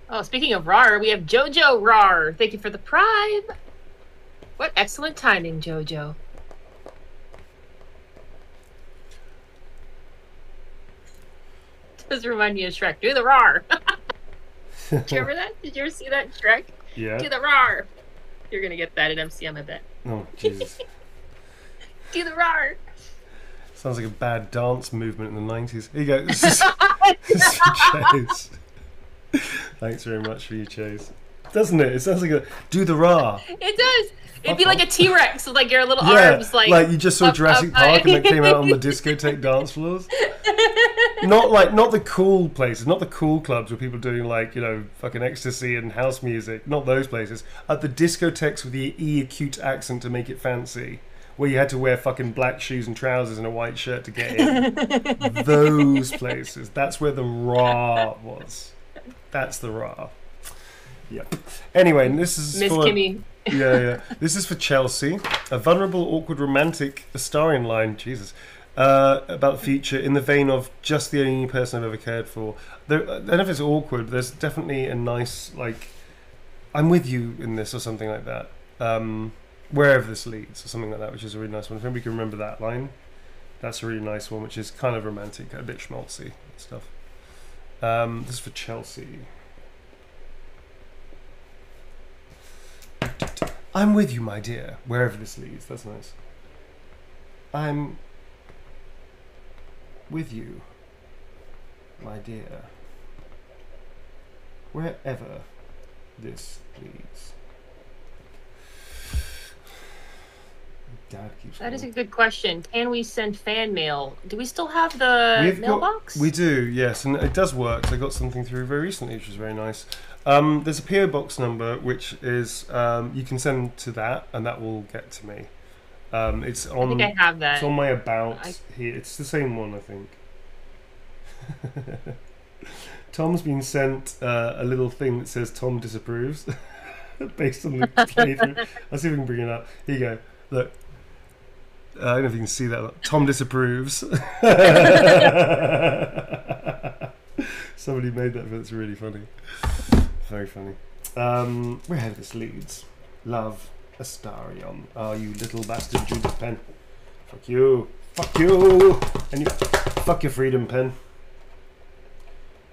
Oh, speaking of RAR, we have Jojo RAR. Thank you for the Prime. What excellent timing, Jojo. Does remind me of Shrek. Do the RAR. Did you ever that? Did you ever see that Shrek? Yeah. Do the RAR. You're gonna get that at MCM, I bet. Oh, Jesus. Do the RAR. Sounds like a bad dance movement in the 90s. Here you go. This is Chase. Thanks very much for your Chase. Doesn't it? It sounds like a do the RAR. It does. It'd be like a T-Rex with like your little arms like you just saw Jurassic Park and it came out on the discotheque dance floors. Not the cool places, not the cool clubs where people are doing like, you know, fucking ecstasy and house music. Not those places. At the discotheques with the acute accent to make it fancy, where you had to wear fucking black shoes and trousers and a white shirt to get in. Those places. That's where the RAR was. That's the RAR. Yep. Anyway, this is Miss Kimmy. Yeah. This is for Chelsea. A vulnerable, awkward, romantic Astarian line. Jesus. About the future in the vein of just the only person I've ever cared for. I don't know if it's awkward. There's definitely a nice, like, I'm with you in this or something like that. Wherever this leads or something like that, which is a really nice one. If anybody can remember that line, that's a really nice one, which is kind of romantic, a bit schmaltzy and stuff. This is for Chelsea. I'm with you, my dear, wherever this leads. That's nice. I'm with you, my dear, wherever this leads. Dad keeps That is a going. good question. Can we send fan mail? Do we still have the mailbox? We do, yes, and it does work. So I got something through very recently, which was very nice. There's a PO box number, which is you can send to that, and that will get to me. It's on. I think I have that. It's on my about here. It's the same one, I think. Tom's been sent a little thing that says Tom disapproves, based on the playthrough. I'll see if we can bring it up. Here you go. Look. I don't know if you can see that. Tom disapproves. Somebody made that, but it's really funny. Very funny. Where this leads. Love Astarion. Oh, you little bastard, Judith Pen. Fuck you. Fuck you. And you fuck your freedom, Pen.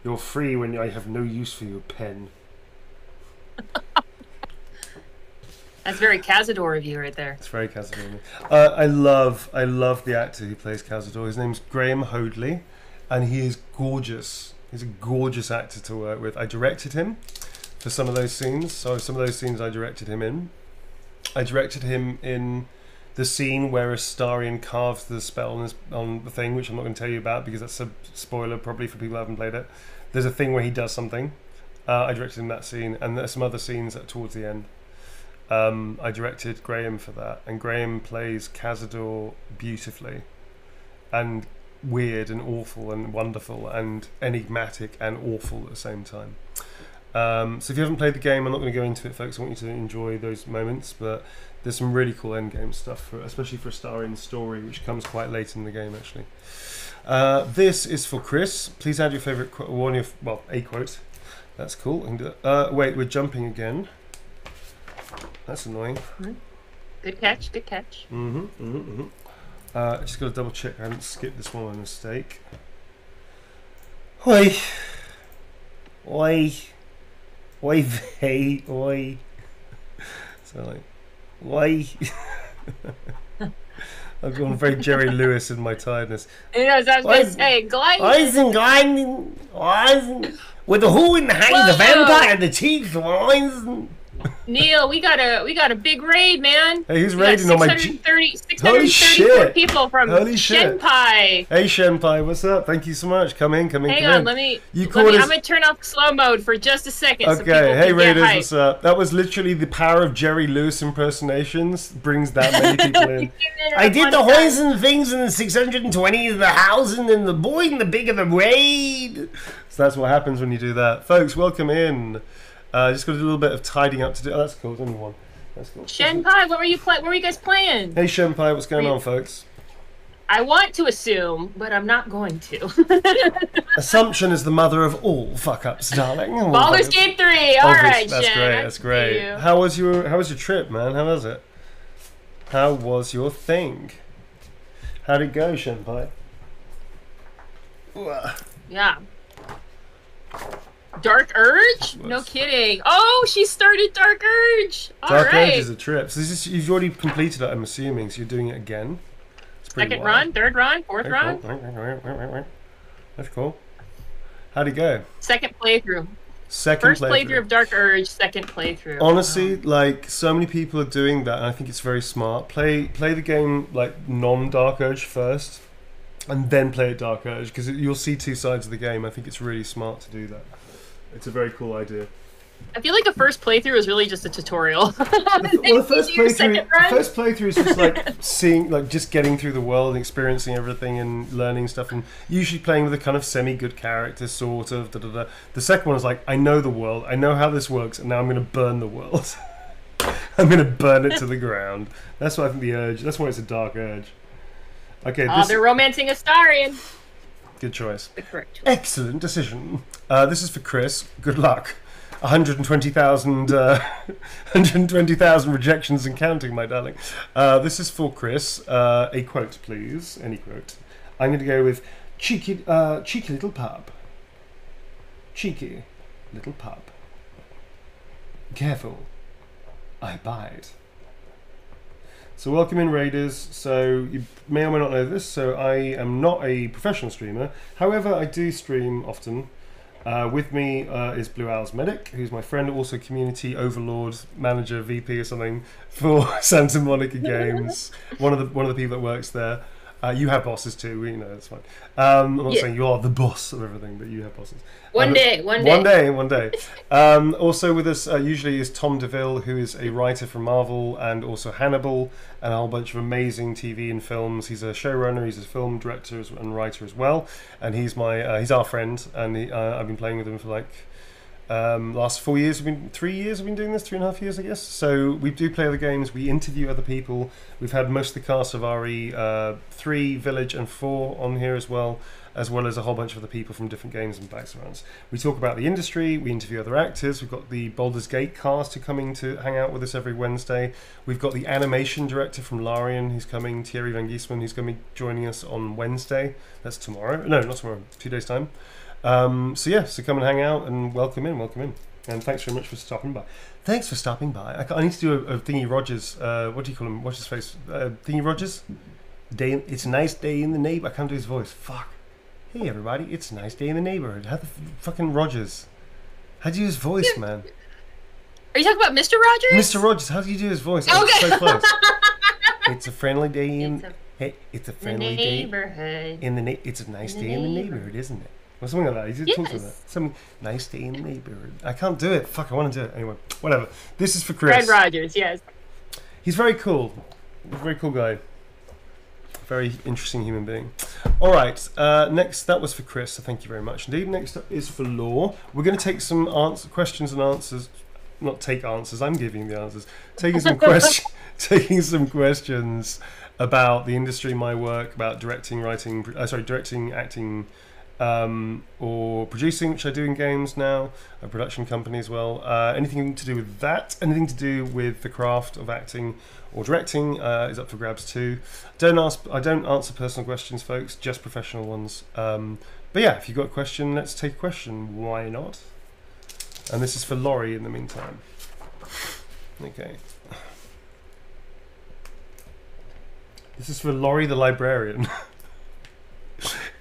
You're free when I have no use for your pen. That's very Cazador of you right there. It's very Cazador. I love the actor who plays Cazador. His name's Graham Hoadley, and he is gorgeous. He's a gorgeous actor to work with. I directed him for some of those scenes. So some of those scenes I directed him in. I directed him in the scene where Astarion carves the spell on the thing, which I'm not going to tell you about because that's a spoiler probably for people who haven't played it. There's a thing where he does something. I directed him that scene, and there's some other scenes towards the end. I directed Graham for that, and Graham plays Cazador beautifully, and weird and awful and wonderful and enigmatic and awful at the same time. So if you haven't played the game, I'm not going to go into it, folks. I want you to enjoy those moments, but there's some really cool endgame stuff, especially for Astarion's story, which comes quite late in the game, actually. This is for Chris. Please add your favourite quote, a quote. That's cool. Wait, we're jumping again. That's annoying. Good catch, good catch. I just got to double check I haven't skipped this one by mistake. Oi. Oi. Oi, hey, oi. So like, oi. I've gone very Jerry Lewis in my tiredness. You know, as I was going to say, gliding. With the who in the hand, the vampire, the cheeks, Neil, we got a big raid, man. Hey, who's raiding on my 634 people from Shenpai. Hey Shenpai, what's up? Thank you so much. Come in. Hang on, I'm gonna turn off slow mode for just a second. Okay, so hey Raiders, what's up? That was literally the power of Jerry Lewis impersonations brings that many people in. I did the horns and things and the 620 of the housing and the boy and the big of the raid. So that's what happens when you do that. Folks, welcome in. Just got a little bit of tidying up to do. Oh, that's cool. There's only one. That's cool. Shenpai, what were you guys playing? Hey Shenpai, what's going on, folks? I want to assume, but I'm not going to. Assumption is the mother of all fuck-ups, darling. Baldur's Gate 3. All right, that's Shen. great. That's great. How was your trip, man? How was it? How was your thing? How'd it go, Shenpai? Yeah. Dark Urge? No kidding. Oh, she started Dark Urge. Dark Urge is a trip. So you've already completed it, I'm assuming. So you're doing it again. Second run, third run, fourth run. Cool. That's cool. How'd it go? Second playthrough. First playthrough of Dark Urge, second playthrough. Honestly, like so many people are doing that, and I think it's very smart. Play the game like non-Dark Urge first, and then play it Dark Urge because you'll see two sides of the game. I think it's really smart to do that. It's a very cool idea. I feel like a first playthrough is really just a tutorial. The first playthrough is just like seeing, like just getting through the world and experiencing everything and learning stuff, and usually playing with a kind of semi-good character, sort of. The second one is like, I know the world, I know how this works, and now I'm going to burn the world. I'm going to burn it to the ground. That's why I think the urge. That's why it's a Dark Urge. Okay. They're romancing Astarion. Good choice. The correct choice. Excellent decision. This is for Chris. Good luck. 120,000 rejections and counting, my darling. This is for Chris. A quote, please. Any quote. I'm going to go with cheeky little pub. Cheeky little pub. Careful. I bite So welcome in, Raiders. So you may or may not know this. So I am not a professional streamer. However, I do stream often. With me is Blue Owl's Medic, who's my friend, also community overlord, manager, VP or something for Santa Monica Games. One of the people that works there. You have bosses too, you know, that's fine. I'm not saying you are the boss of everything, but you have bosses. One day. Also with us usually is Tom DeVille, who is a writer for Marvel and also Hannibal and a whole bunch of amazing TV and films. He's a showrunner, he's a film director and writer as well, and he's our friend, and I've been playing with him for like last 4 years, 3 years, we've been doing this, 3.5 years, I guess. So we do play other games, we interview other people. We've had most of the cast of RE 3, Village and 4 on here as well as a whole bunch of other people from different games and backgrounds. We talk about the industry, we interview other actors. We've got the Baldur's Gate cast who are coming to hang out with us every Wednesday. We've got the animation director from Larian who's coming, Thierry Van Giesman, who's going to be joining us on Wednesday. That's tomorrow. No, not tomorrow, 2 days' time. So come and hang out and welcome in. And thanks very much for stopping by. Thanks for stopping by. I need to do a Thingy Rogers, what do you call him? What's his face? Thingy Rogers? It's a nice day in the neighborhood. I can't do his voice. Fuck. Hey everybody, it's a nice day in the neighborhood. How the fucking Rogers? How do you do his voice, man? Are you talking about Mr. Rogers? Mr. Rogers, how do you do his voice? Okay. Oh, so close. It's a friendly day in... it's a friendly neighborhood. day... It's a nice day in the neighborhood, isn't it? Or something like that. He talks like that. Some nice day in the neighborhood. I can't do it. Fuck, I want to do it. Anyway, whatever. This is for Chris. Fred Rogers, yes. He's very cool. Very cool guy. Very interesting human being. All right. Next, that was for Chris. So thank you very much indeed. Next up is for Law. We're going to take some questions and answers. Not take answers. I'm giving the answers. Taking some taking some questions about the industry, my work, about directing, writing. Directing, acting. Or producing, which I do in games now, a production company as well. Anything to do with that, anything to do with the craft of acting or directing is up for grabs too. I don't answer personal questions, folks, just professional ones. But yeah, if you've got a question, let's take a question. Why not? And this is for Laurie in the meantime. Okay. This is for Laurie the librarian.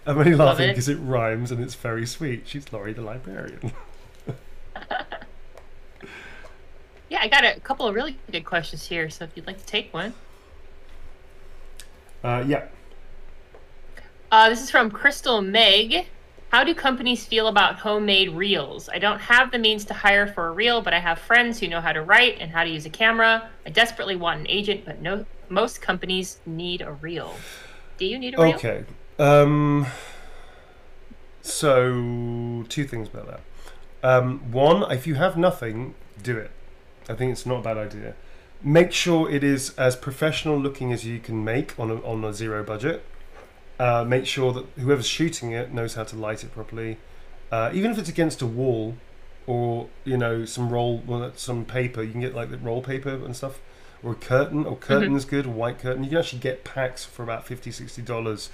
I'm only laughing because it rhymes and it's very sweet. She's Laurie the librarian. Yeah, I got a couple of really good questions here, so if you'd like to take one. Yeah. This is from Crystal Meg. How do companies feel about homemade reels? I don't have the means to hire for a reel, but I have friends who know how to write and how to use a camera. I desperately want an agent, but most companies need a reel. Do you need a reel? Okay. So, two things about that. One, if you have nothing, do it. I think it's not a bad idea. Make sure it is as professional looking as you can make on a zero budget. Make sure that whoever's shooting it knows how to light it properly. Even if it's against a wall or, some paper, you can get like the roll paper and stuff. Or a curtain, is good, a white curtain. You can actually get packs for about $50-$60,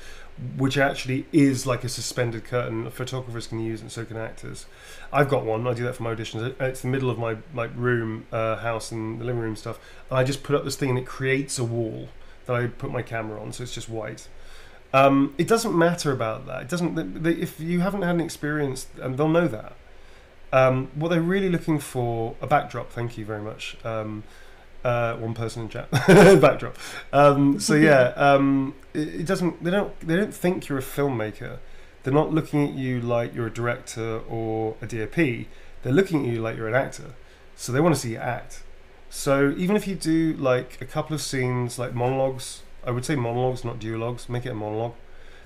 which actually is like a suspended curtain. Photographers can use and so can actors. I've got one. I do that for my auditions. It's the middle of my room, house, and the living room stuff. And I just put up this thing and it creates a wall that I put my camera on, so it's just white. It doesn't matter about that. It doesn't. If you haven't had an experience, they'll know that. What they're really looking for, a backdrop. Thank you very much. One person in chat backdrop. It doesn't. They don't think you're a filmmaker. They're not looking at you like you're a director or a DOP. They're looking at you like you're an actor. So they want to see you act. So even if you do like a couple of scenes, like monologues, I would say monologues, not duologues. Make it a monologue.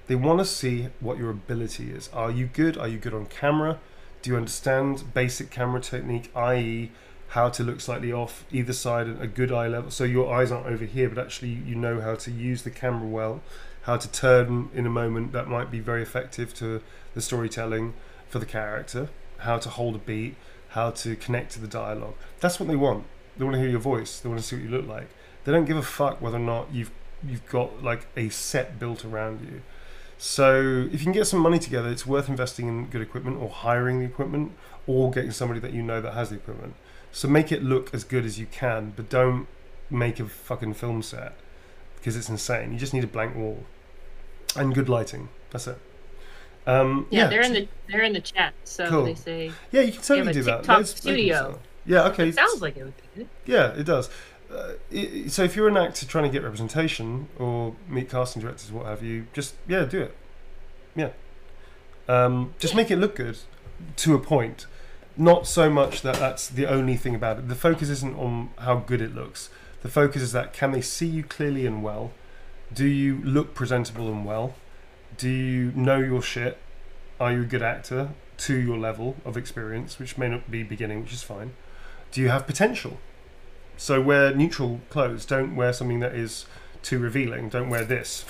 They want to see what your ability is. Are you good? Are you good on camera? Do you understand basic camera technique, i.e., how to look slightly off either side at a good eye level, so your eyes aren't over here, but actually you know how to use the camera well, how to turn in a moment that might be very effective to the storytelling for the character, how to hold a beat, how to connect to the dialogue. That's what they want. They want to hear your voice. They want to see what you look like. They don't give a fuck whether or not you've got like a set built around you. So if you can get some money together, it's worth investing in good equipment or hiring the equipment or getting somebody that you know that has the equipment. So make it look as good as you can, but don't make a fucking film set. because it's insane. You just need a blank wall and good lighting. That's it. Yeah, they're in the chat, so cool. they say. Yeah, you can totally do that. TikTok studio. Yeah, okay. It sounds like it would be good. Yeah, it does. So if you're an actor trying to get representation or meet casting directors, what have you, just do it. Yeah. Just make it look good to a point. Not so much that that's the only thing about it. The focus isn't on how good it looks. The focus is that can they see you clearly and well? Do you look presentable and well? Do you know your shit? Are you a good actor to your level of experience, which may not be beginning, which is fine? Do you have potential? So wear neutral clothes. Don't wear something that is too revealing. Don't wear this,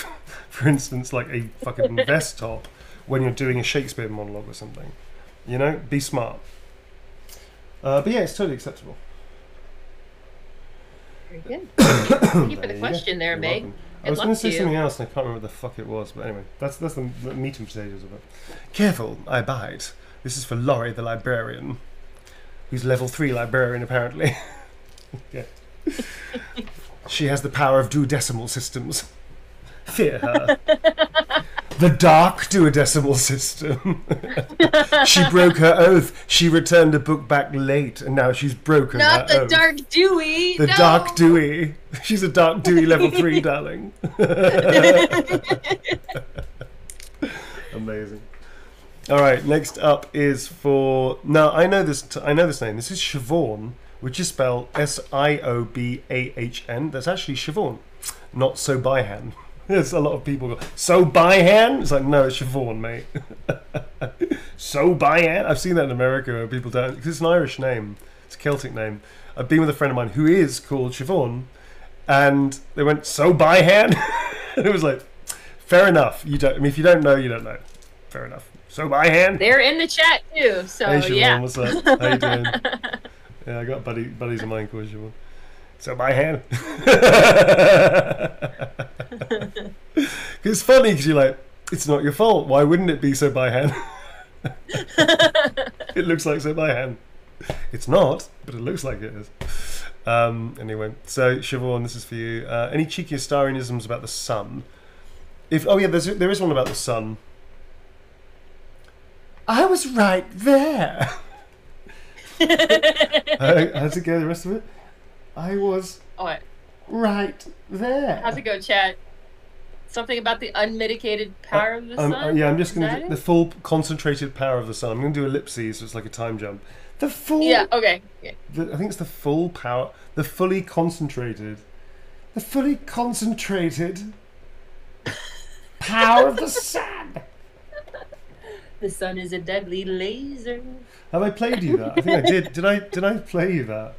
for instance, like a fucking vest top when you're doing a Shakespeare monologue or something. You know, be smart. But yeah, it's totally acceptable. Very good. Thank you for the question there, Meg. Welcome. I was going to say something else and I can't remember what the fuck it was, but anyway, that's the meat and potatoes of it. Careful, I bite. This is for Laurie, the librarian, who's level 3 librarian apparently. Yeah. She has the power of duodecimal systems. Fear her. The dark duodecimal system. She broke her oath. She returned a book back late, and now she's broken her oath. Not the Dark Dewey. The Dark Dewey. She's a Dark Dewey level 3, darling. Amazing. All right, next up is for... Now, I know this name. This is Siobhan, which is spelled Siobahn. That's actually Siobhan, not Sobihan. There's a lot of people go, Sobihan? It's like, no, it's Siobhan, mate. Sobihan? I've seen that in America where people don't, because it's an Irish name. It's a Celtic name. I've been with a friend of mine who is called Siobhan, and they went, Sobihan? And it was like, fair enough. You don't. I mean, if you don't know, you don't know. Fair enough. Sobihan? They're in the chat too, so hey, Siobhan, yeah. What's up? How you doing? Yeah, I got buddies of mine called Siobhan. So by hand. It's funny because you're like, it's not your fault. Why wouldn't it be so by hand? It looks like so by hand. It's not, but it looks like it is. Anyway, so Siobhan, this is for you. Any cheeky Astarianisms about the sun? There is one about the sun. I was right there. How's it go? The rest of it? I was right there. How's it go, chat? Something about the unmitigated power of the sun? Yeah, I'm just going to do the full concentrated power of the sun. I'm going to do ellipses, so it's like a time jump. The full... Yeah, okay. Yeah. I think it's the full power, the fully concentrated power of the sun. The sun is a deadly laser. Have I played you that? I think I did. Did I play you that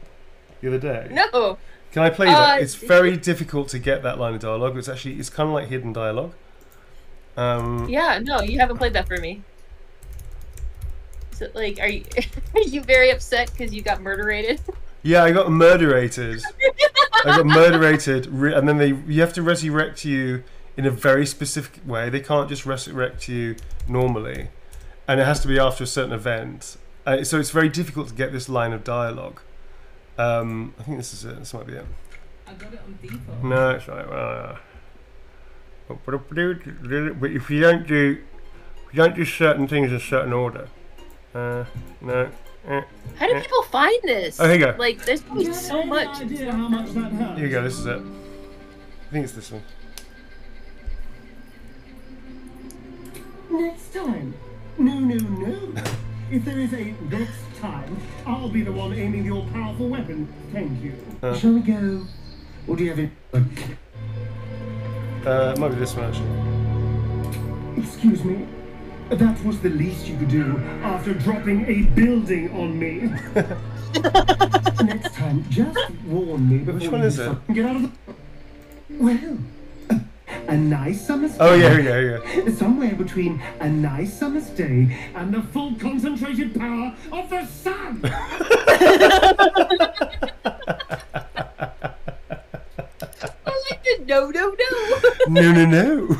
the other day? No. Can I play you that? It's very difficult to get that line of dialogue. It's kind of like hidden dialogue. Yeah, no, you haven't played that for me. So, like, are you very upset because you got murderated? Yeah, I got murderated. And then you have to resurrect you in a very specific way. They can't just resurrect you normally, and it has to be after a certain event. So it's very difficult to get this line of dialogue. I think this is it. This might be it. I got it on default. No, it's right. But if you don't do certain things in a certain order, no. How do people find this? Oh, here you go. Like, there's probably so much. Idea how much that hurts. Here you go. This is it. I think it's this one. Next time. No. If there is a next time, I'll be the one aiming your powerful weapon. Thank you. Shall we go? Or do you have it? It might be this one actually. Excuse me. That was the least you could do after dropping a building on me. Next time, just warn me before Which one is it? Get out of the... Well, a nice summer's day. Oh yeah, here you go. Somewhere between a nice summer's day and the full concentrated power of the sun. I like the no. No.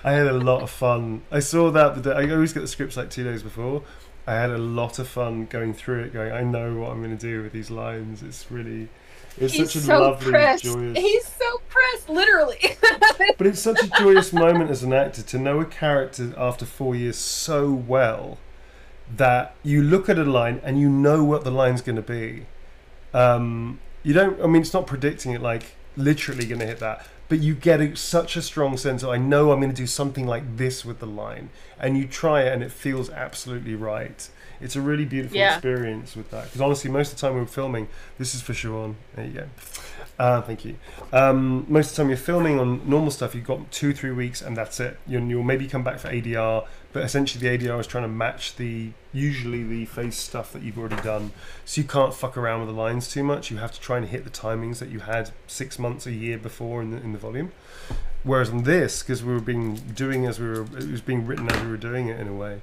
I had a lot of fun. I saw that the day. I always get the scripts like 2 days before, I had a lot of fun going through it, going, I know what I'm going to do with these lines. It's really, it's He's such a so lovely, pressed. joyous... He's so pressed, literally. But it's such a joyous moment as an actor to know a character after 4 years so well that you look at a line and you know what the line's going to be. You don't, I mean, it's not predicting it like literally going to hit that, but you get such a strong sense of, I know I'm going to do something like this with the line, and you try it and it feels absolutely right. It's a really beautiful experience with that, because honestly most of the time we were filming, this is for Siobhan, there you go. Thank you. Most of the time you're filming on normal stuff, you've got 2-3 weeks and that's it. You'll maybe come back for ADR, but essentially the ADR is trying to match usually the face stuff that you've already done. So you can't fuck around with the lines too much. You have to try and hit the timings that you had 6 months, a year before in the volume. Whereas on this, because we were it was being written as we were doing it in a way,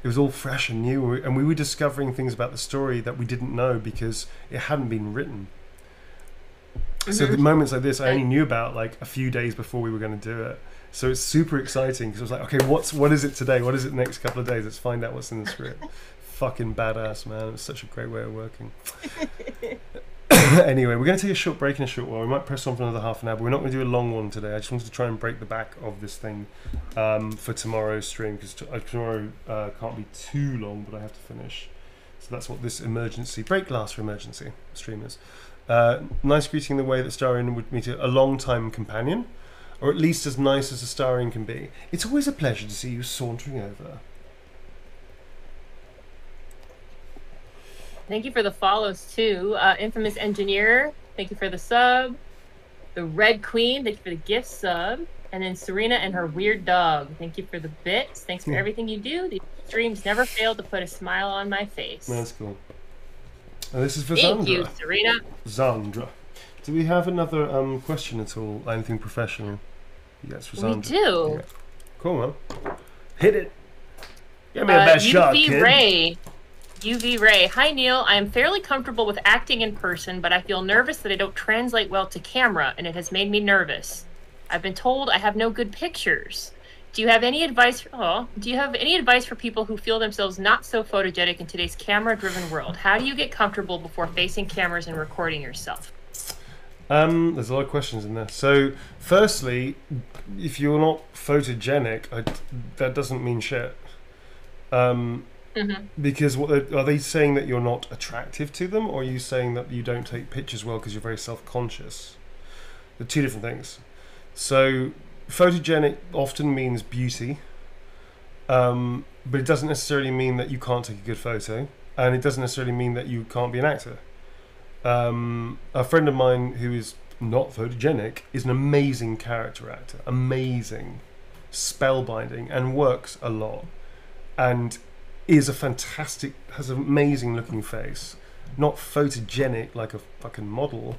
it was all fresh and new, and we were discovering things about the story that we didn't know because it hadn't been written. So the moments like this I only knew about like a few days before we were going to do it. So it's super exciting because I was like, okay, what is it today? What is it the next couple of days? Let's find out what's in the script. Fucking badass, man. It was such a great way of working. Anyway, we're going to take a short break in a short while. We might press on for another half an hour, but we're not going to do a long one today. I just wanted to try and break the back of this thing for tomorrow's stream, because tomorrow can't be too long, but I have to finish. So that's what this emergency break glass for emergency stream is. Nice greeting the way that Starion would meet a long-time companion, or at least as nice as a Starion can be. It's always a pleasure to see you sauntering over. Thank you for the follows too. Infamous Engineer, thank you for the sub. The Red Queen, thank you for the gift sub. And then Serena and her weird dog, thank you for the bits. Thanks for everything you do. The streams never fail to put a smile on my face. That's cool. And this is for Thank Zandra. you, Serena. Zandra. Do we have another question at all? Anything professional? Yes, for Zandra. We do. Yeah. Cool, man. Hit it. Give me a best shot, kid. UV Ray. Hi, Neil. I am fairly comfortable with acting in person, but I feel nervous that I don't translate well to camera, and it has made me nervous. I've been told I have no good pictures. Do you have any advice? Do you have any advice for people who feel themselves not so photogenic in today's camera-driven world? How do you get comfortable before facing cameras and recording yourself? There's a lot of questions in there. So, firstly, if you're not photogenic, that doesn't mean shit. Because are they saying that you're not attractive to them, or are you saying that you don't take pictures well because you're very self-conscious? They're two different things. So, photogenic often means beauty, but it doesn't necessarily mean that you can't take a good photo, and it doesn't necessarily mean that you can't be an actor. A friend of mine who is not photogenic is an amazing character actor, amazing, spellbinding, and works a lot, and has an amazing looking face. Not photogenic like a fucking model,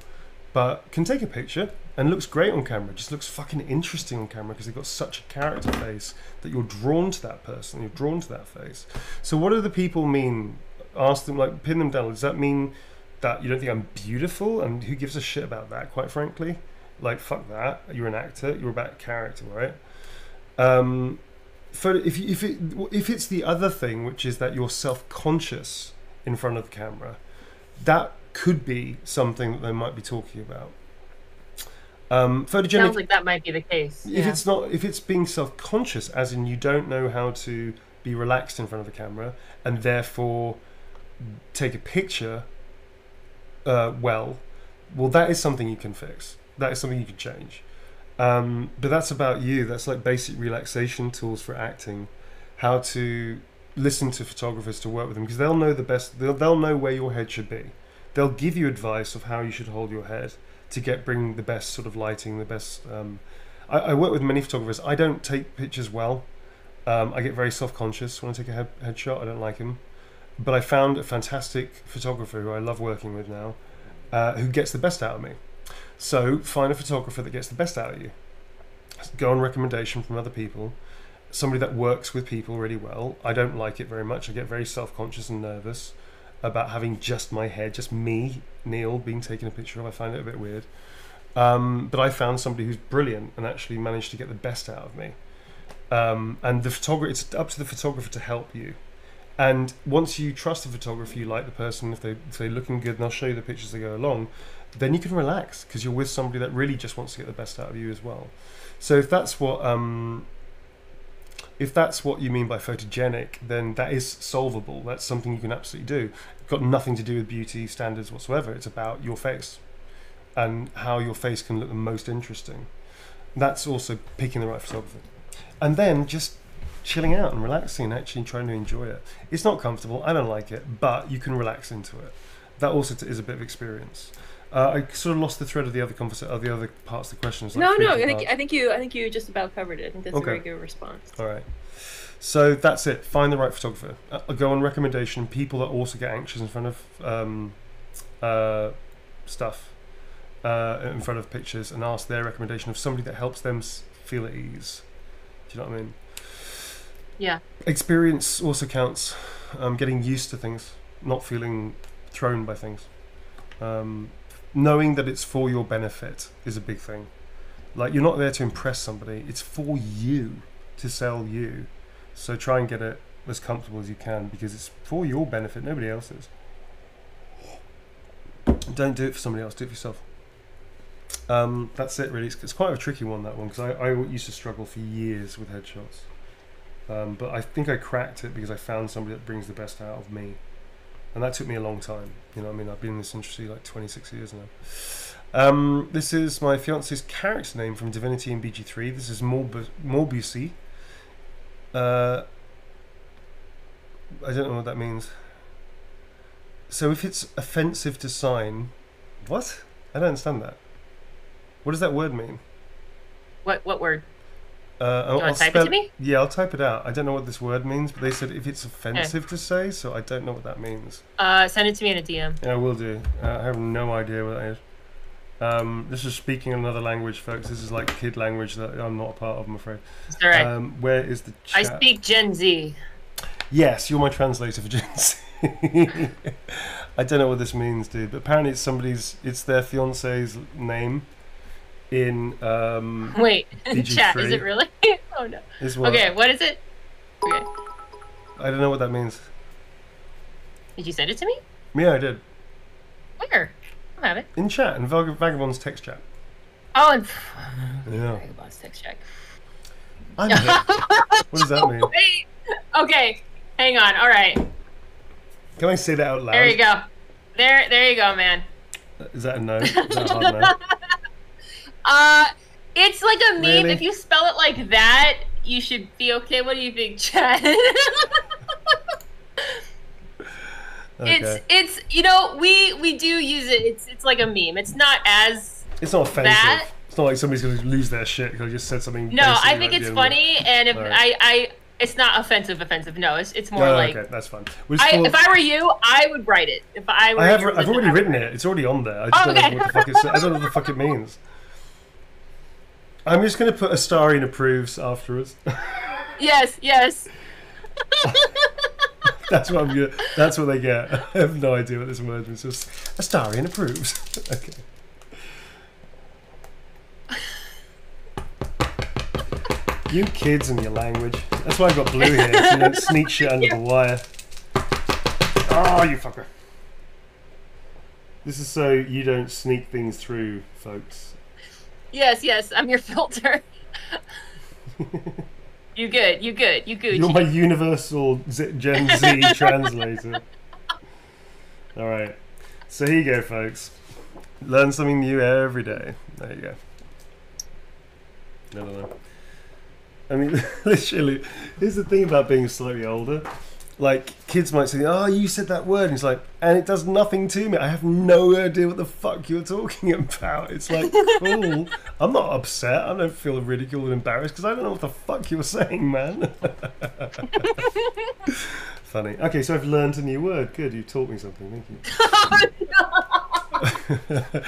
but can take a picture and looks great on camera. Just looks fucking interesting on camera because they've got such a character face that you're drawn to that person, you're drawn to that face. So what do the people mean? Ask them, like, pin them down. Does that mean that you don't think I'm beautiful? And who gives a shit about that, quite frankly? Like, fuck that. You're an actor, you're about character, right? If it's the other thing, which is that you're self-conscious in front of the camera, that could be something that they might be talking about. Photogenic Sounds like that might be the case. If it's being self-conscious, as in you don't know how to be relaxed in front of the camera and therefore take a picture well, that is something you can fix. That is something you can change. But that's about you. That's like basic relaxation tools for acting. How to listen to photographers to work with them, because they'll know the best. They'll know where your head should be. They'll give you advice of how you should hold your head to bring the best sort of lighting, the best. I work with many photographers. I don't take pictures well. I get very self-conscious when I take a headshot. I don't like him. But I found a fantastic photographer who I love working with now, who gets the best out of me. So find a photographer that gets the best out of you. Go on recommendation from other people. Somebody that works with people really well. I don't like it very much. I get very self-conscious and nervous about having just my head, just me, Neil, being taken a picture of. I find it a bit weird. But I found somebody who's brilliant and actually managed to get the best out of me. And it's up to the photographer to help you. And once you trust the photographer, you like the person, if they're looking good, and they'll show you the pictures as they go along, then you can relax because you're with somebody that really just wants to get the best out of you as well. So if that's what you mean by photogenic, then that is solvable. That's something you can absolutely do. It's got nothing to do with beauty standards whatsoever. It's about your face and how your face can look the most interesting. That's also picking the right photographer. And then just chilling out and relaxing and actually trying to enjoy it. It's not comfortable. I don't like it, but you can relax into it. That also is a bit of experience. I sort of lost the thread of the other the other parts of the questions. Like no. I think you just about covered it. I think that's a very good response. All right. So that's it. Find the right photographer. Go on recommendation. People that also get anxious in front of stuff, in front of pictures, and ask their recommendation of somebody that helps them feel at ease. Do you know what I mean? Yeah. Experience also counts. Getting used to things, not feeling thrown by things. Knowing that it's for your benefit is a big thing. Like, you're not there to impress somebody. It's for you, to sell you. So try and get it as comfortable as you can because it's for your benefit, nobody else's. Don't do it for somebody else, do it for yourself. That's it really. It's quite a tricky one, that one, because I used to struggle for years with headshots. But I think I cracked it because I found somebody that brings the best out of me. And that took me a long time. You know what I mean? I've been in this industry like 26 years now. This is my fiance's character name from Divinity in BG3. This is Morbusi. I don't know what that means. So if it's offensive to sign... What? I don't understand that. What does that word mean? What word? Do you want to type it to me? Yeah, I'll type it out. I don't know what this word means, but they said if it's offensive to say, so I don't know what that means. Send it to me in a DM. Yeah, I will do. I have no idea what that is. This is speaking another language, folks. This is like kid language that I'm not a part of, I'm afraid. It's all right. Where is the chat? I speak Gen Z. Yes, you're my translator for Gen Z. I don't know what this means, dude, but apparently it's their fiance's name. In wait, BG3. Chat, is it really? Oh no. Okay, what is it? Okay. I don't know what that means. Did you send it to me? Yeah, I did. Where? I have it. In chat, in Vagabond's text chat. Oh, and yeah. Vagabond's text chat. I'm hit. What does that mean? Wait. Okay, hang on. All right. Can I say that out loud? There you go. There you go, man. Is that a no? Is that a hard no? It's like a meme. Really? If you spell it like that, you should be okay. What do you think, Chad? Okay. It's you know, we do use it. It's like a meme. It's not as it's not offensive. It's not like somebody's going to lose their shit because I just said something. No, I think it's funny, and if right. It's not offensive. No, it's more like. Okay, that's fine. If I were you, I would write it. If I were, I've already written it. It's already on there. I just don't know what the fuck I don't know what the fuck it means. I'm just going to put Astarian approves afterwards. Yes. That's what I'm gonna. That's what they get. I have no idea what this word means. Just Astarian approves. Okay. You kids and your language. That's why I've got blue here, so you don't sneak shit under the wire. Oh, you fucker. This is so you don't sneak things through, folks. Yes, I'm your filter. You good. You're my universal Gen Z translator. Alright. So here you go, folks. Learn something new every day. There you go. No. I mean, literally, here's the thing about being slightly older. Like, kids might say, oh, you said that word. And it's like, and it does nothing to me. I have no idea what the fuck you're talking about. It's like, cool. I'm not upset. I don't feel ridiculed and embarrassed because I don't know what the fuck you're saying, man. Funny. Okay, so I've learned a new word. Good, you taught me something. Thank you.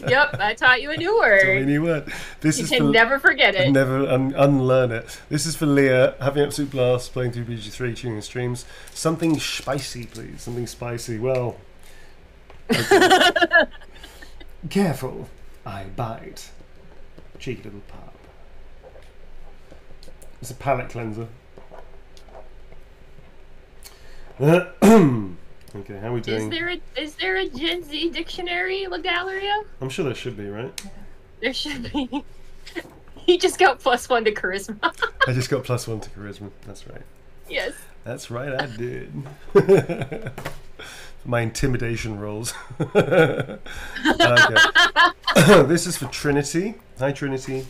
Yep, I taught you a new word. This you can never forget it. Never unlearn it. This is for Leah, having an absolute blast playing through BG3, tuning streams. Something spicy, please. Something spicy. Well, okay. Careful, I bite. Cheeky little pup. It's a palate cleanser. Okay, how are we doing? Is there a Gen Z dictionary, Legalia? I'm sure there should be, right? There should be. He just got +1 to charisma. I just got +1 to charisma. That's right. Yes. That's right, I did. My intimidation rolls. Okay. This is for Trinity. Hi, Trinity.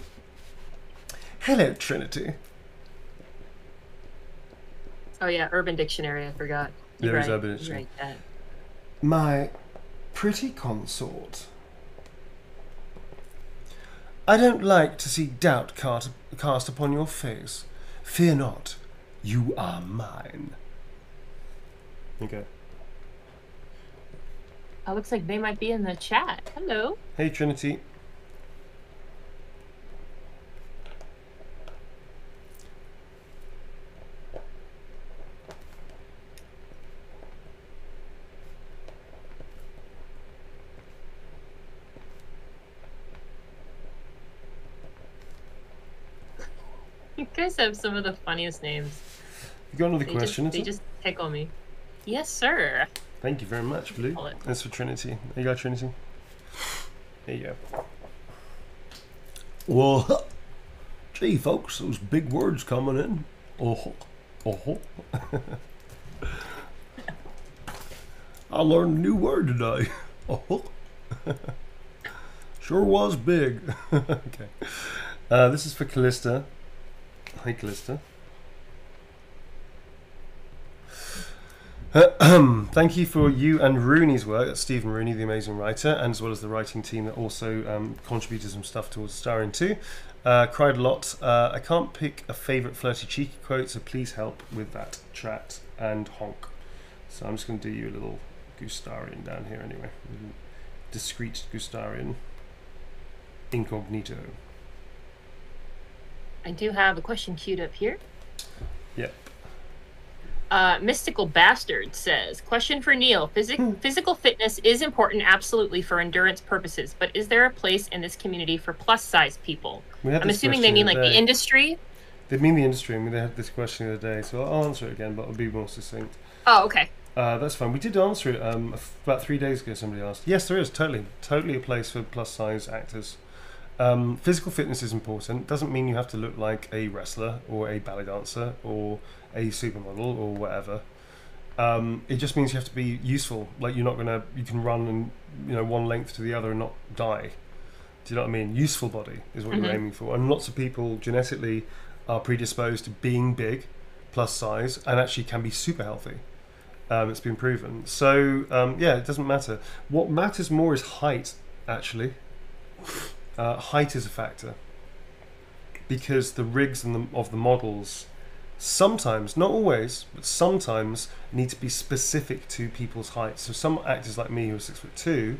Hello, Trinity. Oh yeah, Urban Dictionary. I forgot. There is Urban Dictionary. Right, My pretty consort. I don't like to see doubt cast upon your face. Fear not, you are mine. Okay. Oh, looks like they might be in the chat. Hello. Hey, Trinity. You guys have some of the funniest names. You got another question? They just tickle me. Yes, sir. Thank you very much, Blue. That's for Trinity. There you go, Trinity. There you go. Well, gee, folks, those big words coming in. Oh. I learned a new word today. Oh. Sure was big. Okay. This is for Callista. Hi, Callista. Thank you for you and Rooney's work. That's Stephen Rooney, the amazing writer, and as well as the writing team that also contributed some stuff towards starring too. Cried a lot. I can't pick a favourite flirty cheeky quote, so please help with that. Chat and honk. So I'm just going to do you a little Gustarian down here anyway. Discreet Gustarian. Incognito. I do have a question queued up here. Yep. Mystical Bastard says, question for Neil. Physical fitness is important absolutely for endurance purposes, but is there a place in this community for plus size people? I'm assuming they mean like the industry. They mean the industry. I mean, they had this question the other day, so I'll answer it again, but I'll be more succinct. Oh, okay. That's fine. We did answer it about 3 days ago. Somebody asked. Yes, there is totally a place for plus size actors. Physical fitness is important. Doesn't mean you have to look like a wrestler or a ballet dancer or a supermodel or whatever. It just means you have to be useful. Like you can run and one length to the other and not die. Do you know what I mean? Useful body is what you're aiming for. And lots of people genetically are predisposed to being big, plus size, and actually can be super healthy. It's been proven. So yeah, it doesn't matter. What matters more is height, actually. Height is a factor because the rigs of the models sometimes, not always, but sometimes need to be specific to people's heights. So some actors like me who are 6'2",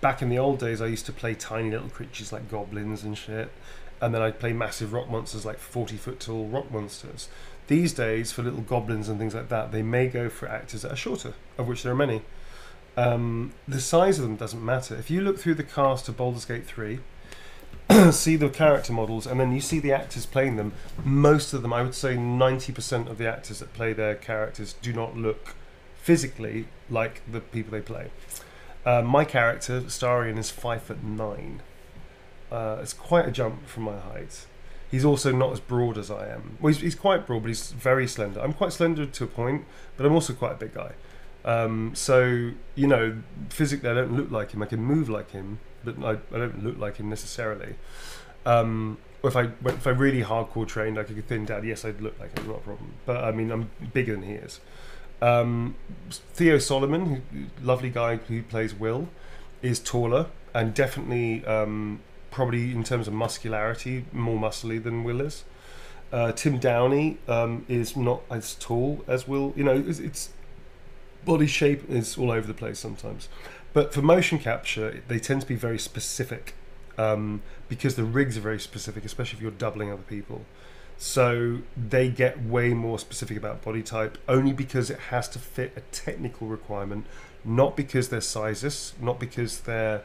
back in the old days I used to play tiny little creatures like goblins and shit, and then I'd play massive rock monsters like 40-foot tall rock monsters. These days for little goblins and things like that, they may go for actors that are shorter, of which there are many. The size of them doesn't matter. If you look through the cast of Baldur's Gate 3, see the character models, and then you see the actors playing them, most of them, I would say 90% of the actors that play their characters do not look physically like the people they play. My character, Starion, is 5'9". It's quite a jump from my height. He's also not as broad as I am. Well, he's quite broad, but he's very slender. I'm quite slender to a point, but I'm also quite a big guy. So, physically I don't look like him. I can move like him, but I don't look like him necessarily. If I really hardcore trained, like a thin dad, yes, I'd look like him, not a problem. But I mean, I'm bigger than he is. Theo Solomon, lovely guy who plays Will, is taller and definitely probably in terms of muscularity more muscly than Will is. Tim Downey is not as tall as Will. It's body shape is all over the place sometimes. But for motion capture, they tend to be very specific because the rigs are very specific, especially if you're doubling other people. So they get way more specific about body type, only because it has to fit a technical requirement, not because they're sizes, not because they're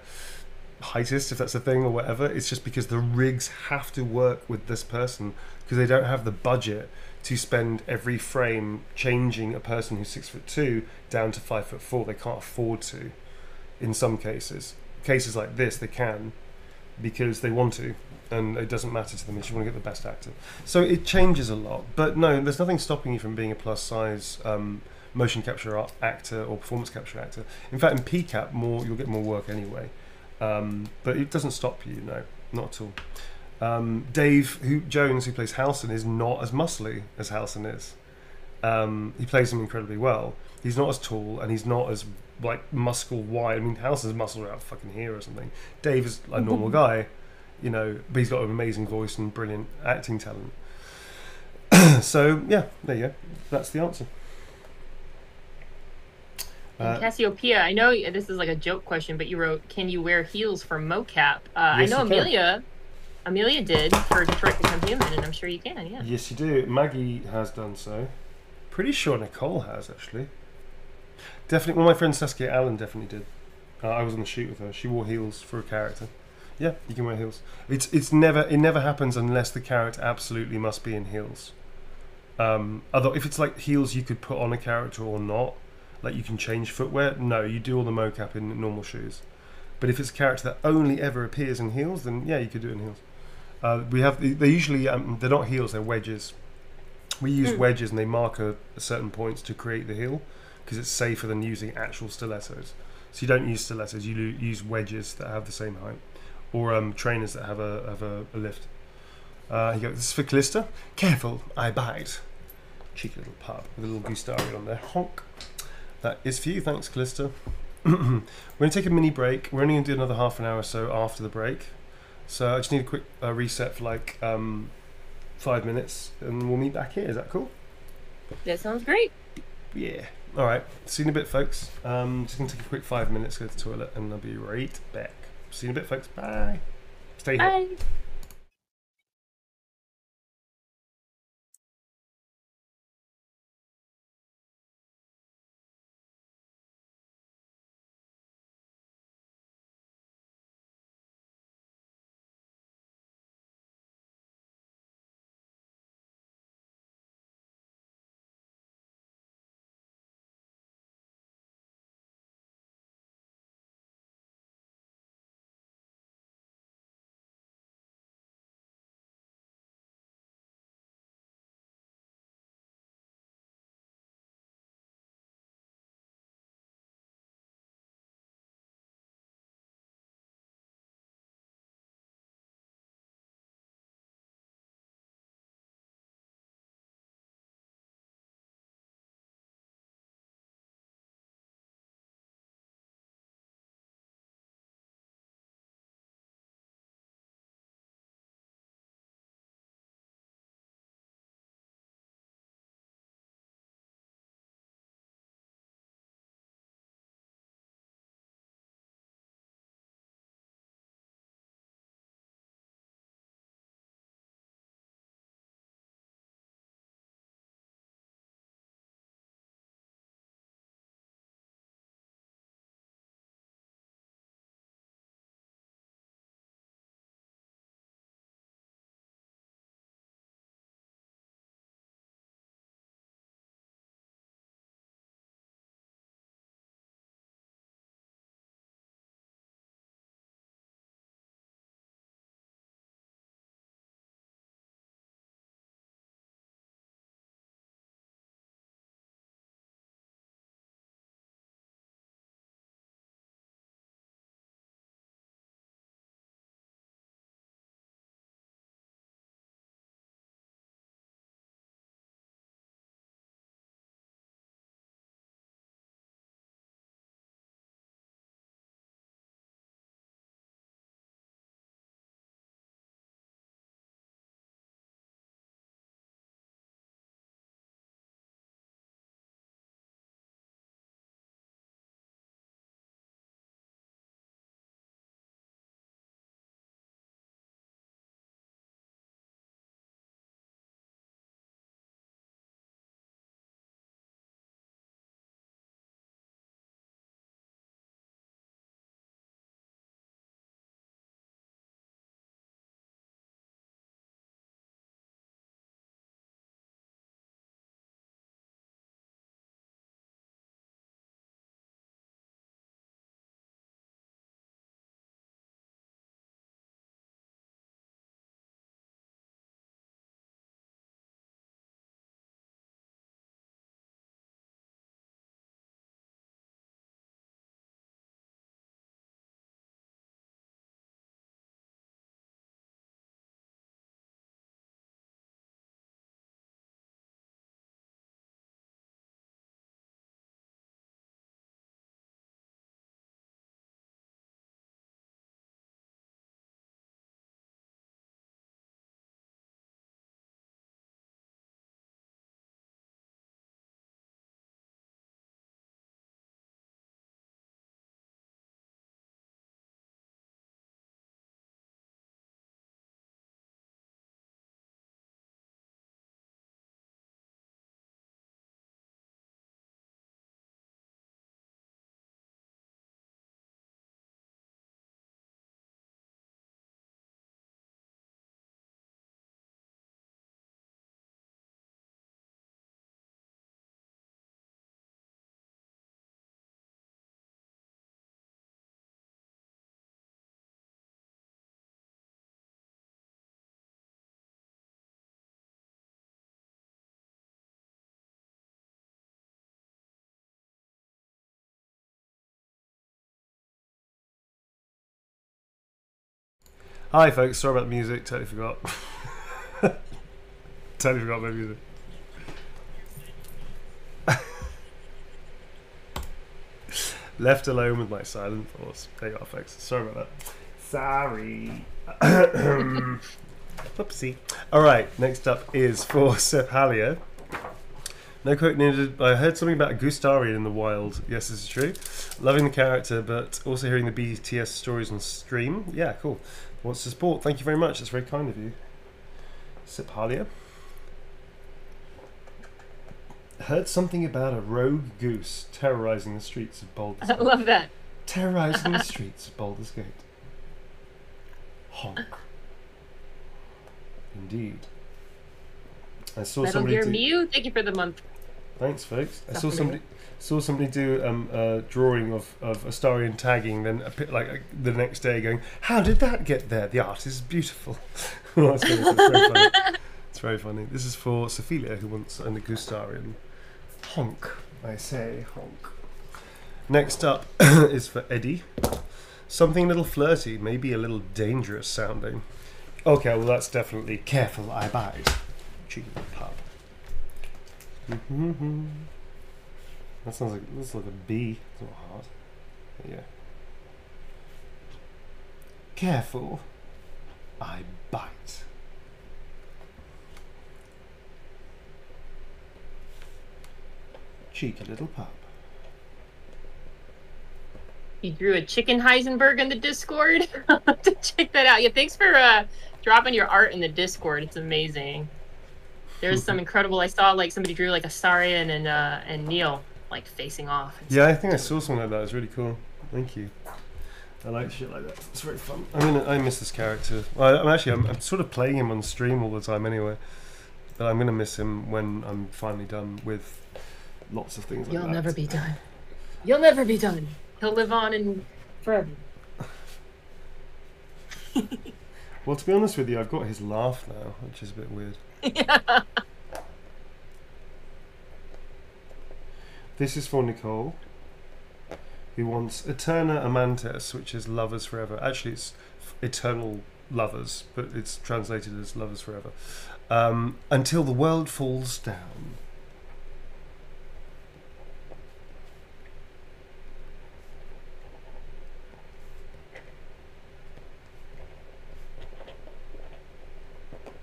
heightist, if that's a thing or whatever. It's just because the rigs have to work with this person because they don't have the budget to spend every frame changing a person who's 6'2" down to 5'4". They can't afford to. In some cases like this, they can because they want to, and it doesn't matter to them. They just want to get the best actor. So it changes a lot. But no, there's nothing stopping you from being a plus size motion capture actor or performance capture actor. In fact, in PCAP, you'll get more work anyway. But it doesn't stop you, no, not at all. Dave Jones, who plays Halson, is not as muscly as Halson is. He plays him incredibly well. He's not as tall, and he's not as like muscle wide. I mean, Halson's muscle are out fucking here or something. Dave is a normal guy, you know, but he's got an amazing voice and brilliant acting talent. So yeah, there you go. That's the answer. Cassiopeia, I know this is like a joke question, but you wrote, "Can you wear heels for mocap?" Yes, I know you Amelia did for Detroit Become Human, and I'm sure you can. Yeah. Yes, you do. Maggie has done so. Pretty sure Nicole has actually. Definitely, well, my friend Saskia Allen definitely did. I was on the shoot with her. She wore heels for a character. Yeah, you can wear heels. It never happens unless the character absolutely must be in heels. Although if it's like heels you could put on a character or not, like you can change footwear. No, you do all the mocap in normal shoes. But if it's a character that only ever appears in heels, then yeah, you could do it in heels. They usually they're not heels, they're wedges. We use wedges, and they mark a certain points to create the heel because it's safer than using actual stilettos. So you don't use stilettos, you use wedges that have the same height, or trainers that have a lift. You go. This is for Callista. Careful, I bite. Cheeky little pub with a little Gustarian on there. Honk. That is for you, thanks, Callista. We're going to take a mini break. We're only going to do another half an hour or so after the break. So I just need a quick reset for like 5 minutes, and we'll meet back here. Is that cool? That sounds great. Yeah. All right. See you in a bit, folks. Just going to take a quick 5 minutes, go to the toilet, and I'll be right back. See you in a bit, folks. Bye. Stay here. Bye. Hi folks, sorry about the music, totally forgot. Totally forgot my music. Left alone with my silent thoughts. There you are folks, sorry about that. Sorry. Whoopsie. Alright, next up is for Sephalia. No quote needed. I heard something about a Gustarian in the wild. Yes, this is true. Loving the character, but also hearing the BTS stories on stream. Yeah, cool. Wants to support. Thank you very much. That's very kind of you. Sephalia. Heard something about a rogue goose terrorizing the streets of Baldur's Gate. I love that. Terrorizing the streets of Baldur's Gate. Honk. Indeed. I saw Metal somebody Gear do... Mew, thank you for the month. Thanks, folks. I saw somebody do a drawing of Astarion tagging, then the next day going, "How did that get there? The art is beautiful." That's very funny. It's very funny. This is for Sephalia, who wants a Gustarian. Honk, I say, honk. Next up is for Eddie. Something a little flirty, maybe a little dangerous sounding. Okay, well that's definitely careful. I bite. Cheeky pub. That sounds like this is like a B. It's not hard. But yeah. Careful. I bite. Cheeky little pup. You drew a chicken Heisenberg in the Discord. I'll have to check that out. Yeah, thanks for dropping your art in the Discord. It's amazing. There's some incredible. I saw like somebody drew like Astarion and Neil like facing off. Yeah, I think I saw something like that. It was really cool. Thank you. I like shit like that. It's very fun. I miss this character. Well, I'm sort of playing him on stream all the time anyway. But I'm gonna miss him when I'm finally done with lots of things like that. You'll never be done. You'll never be done. He'll live on in forever. Well, to be honest with you, I've got his laugh now, which is a bit weird. Yeah. This is for Nicole, who wants Eterna Amantes, which is lovers forever. Actually, it's eternal lovers, but it's translated as lovers forever. Until the world falls down.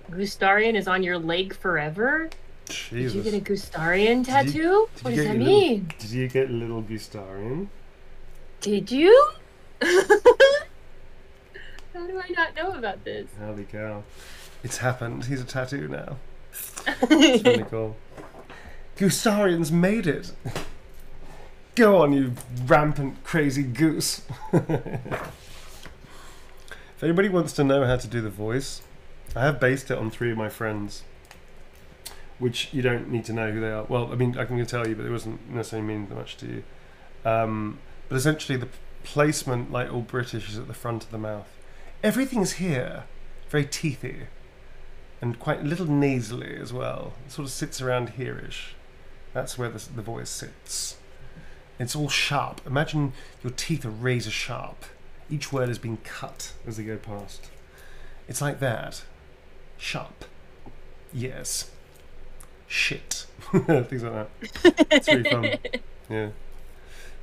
Gustarian is on your leg forever? Jesus. Did you get a Gustarian tattoo? What does that mean? Did you get a little Gustarian? Did you? How do I not know about this? Holy cow. It's happened. He's a tattoo now. It's really cool. Gustarian's made it. Go on, you rampant, crazy goose. If anybody wants to know how to do the voice, I have based it on 3 of my friends, which you don't need to know who they are. Well, I mean, I can tell you, but it wasn't necessarily mean much to you. But essentially, the placement, like all British, is at the front of the mouth. Everything's here, very teethy, and quite a little nasally as well. It sort of sits around here-ish. That's where the voice sits. It's all sharp. Imagine your teeth are razor sharp. Each word is being cut as they go past. It's like that. Sharp. Yes. Shit. Things like that. It's really fun. Yeah.